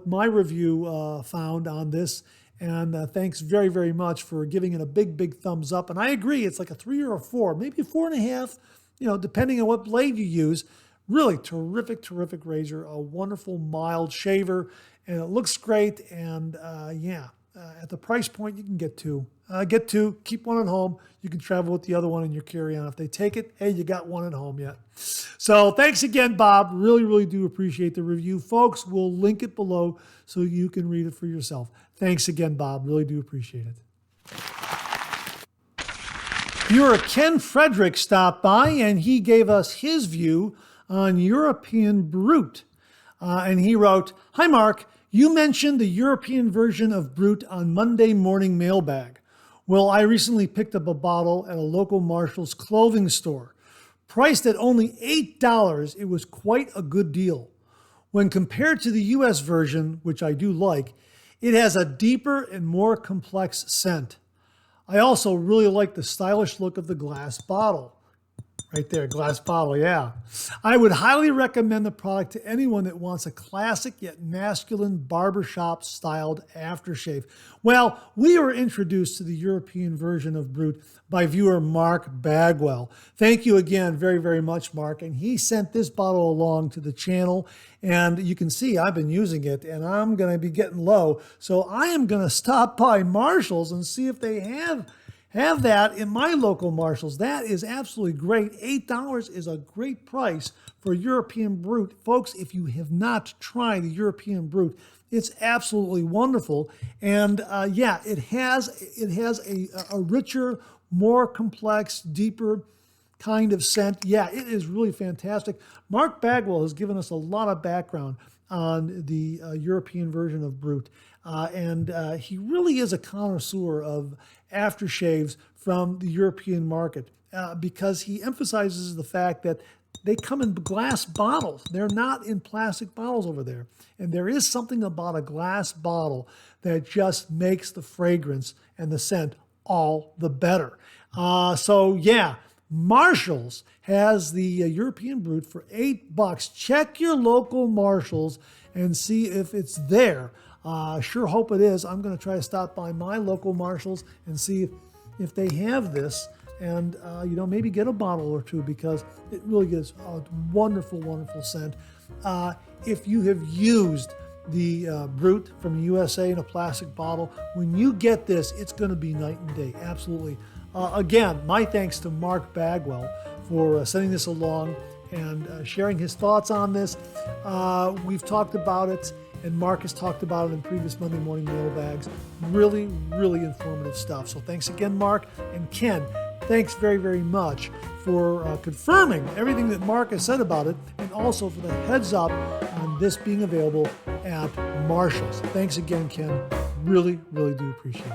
my review found on this. And thanks very, very much for giving it a big, big thumbs up. And I agree, it's like a 3 or a 4, maybe a 4.5, depending on what blade you use. Really terrific, terrific razor, a wonderful, mild shaver, and it looks great. And at the price point, you can get 2. Get 2, keep one at home. You can travel with the other one in your carry-on. If they take it, hey, you got one at home yet. So thanks again, Bob. Really, really do appreciate the review. Folks, we'll link it below so you can read it for yourself. Thanks again, Bob. Really do appreciate it. Viewer Ken Frederick stopped by, and he gave us his view on European Brut. And he wrote, "Hi, Mark. You mentioned the European version of Brut on Monday Morning Mailbag. Well, I recently picked up a bottle at a local Marshall's clothing store. Priced at only $8, it was quite a good deal. When compared to the US version, which I do like, it has a deeper and more complex scent. I also really like the stylish look of the glass bottle." Right there, glass bottle, yeah. "I would highly recommend the product to anyone that wants a classic yet masculine barbershop styled aftershave." Well, we were introduced to the European version of Brut by viewer Mark Bagwell. Thank you again very, very much, Mark. And he sent this bottle along to the channel. And you can see I've been using it and I'm going to be getting low. So I am going to stop by Marshall's and see if they have that in my local Marshalls. That is absolutely great. $8 is a great price for European Brut. Folks, if you have not tried the European Brut, it's absolutely wonderful. And it has a richer, more complex, deeper kind of scent. Yeah, it is really fantastic. Mark Bagwell has given us a lot of background on the European version of Brut. And he really is a connoisseur of aftershaves from the European market because he emphasizes the fact that they come in glass bottles. They're not in plastic bottles over there. And there is something about a glass bottle that just makes the fragrance and the scent all the better. So yeah, Marshall's has the European Brut for $8. Check your local Marshall's and see if it's there. Sure hope it is. I'm going to try to stop by my local Marshall's and see if they have this, and maybe get a bottle or two, because it really gives a wonderful, wonderful scent. If you have used the Brut from the USA in a plastic bottle, when you get this, it's going to be night and day. Absolutely. Again, my thanks to Mark Bagwell for sending this along and sharing his thoughts on this. We've talked about it, and Mark has talked about it in previous Monday Morning Mailbags. Really, really informative stuff. So thanks again, Mark. And Ken, thanks very, very much for confirming everything that Mark has said about it, and also for the heads up on this being available at Marshall's. Thanks again, Ken. Really, really do appreciate it.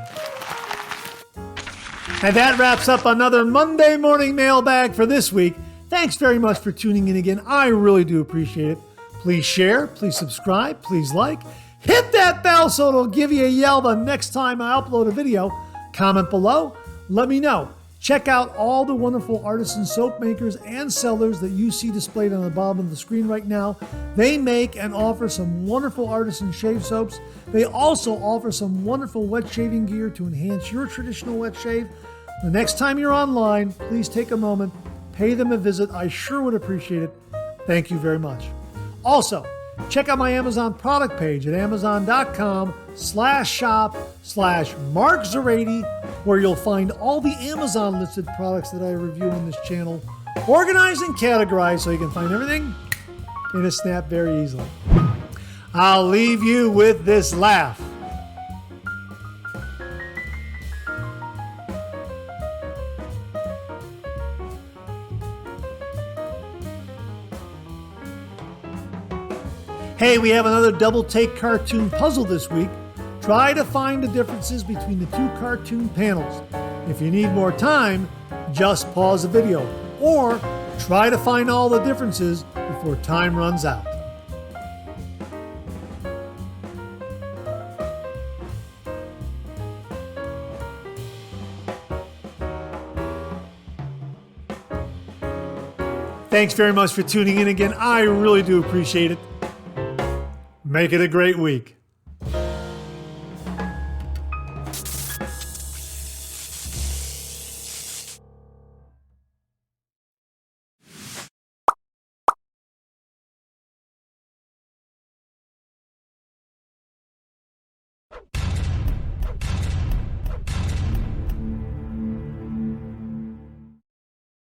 And that wraps up another Monday Morning Mailbag for this week. Thanks very much for tuning in again. I really do appreciate it. Please share, please subscribe, please like. Hit that bell so it'll give you a yell the next time I upload a video. Comment below. Let me know. Check out all the wonderful artisan soap makers and sellers that you see displayed on the bottom of the screen right now. They make and offer some wonderful artisan shave soaps. They also offer some wonderful wet shaving gear to enhance your traditional wet shave. The next time you're online, please take a moment, pay them a visit. I sure would appreciate it. Thank you very much. Also, check out my Amazon product page at amazon.com/shop/MarkZerati, where you'll find all the Amazon listed products that I review on this channel, organized and categorized so you can find everything in a snap very easily. I'll leave you with this laugh. Hey, we have another double take cartoon puzzle this week. Try to find the differences between the two cartoon panels. If you need more time, just pause the video, or try to find all the differences before time runs out. Thanks very much for tuning in again. I really do appreciate it. Make it a great week.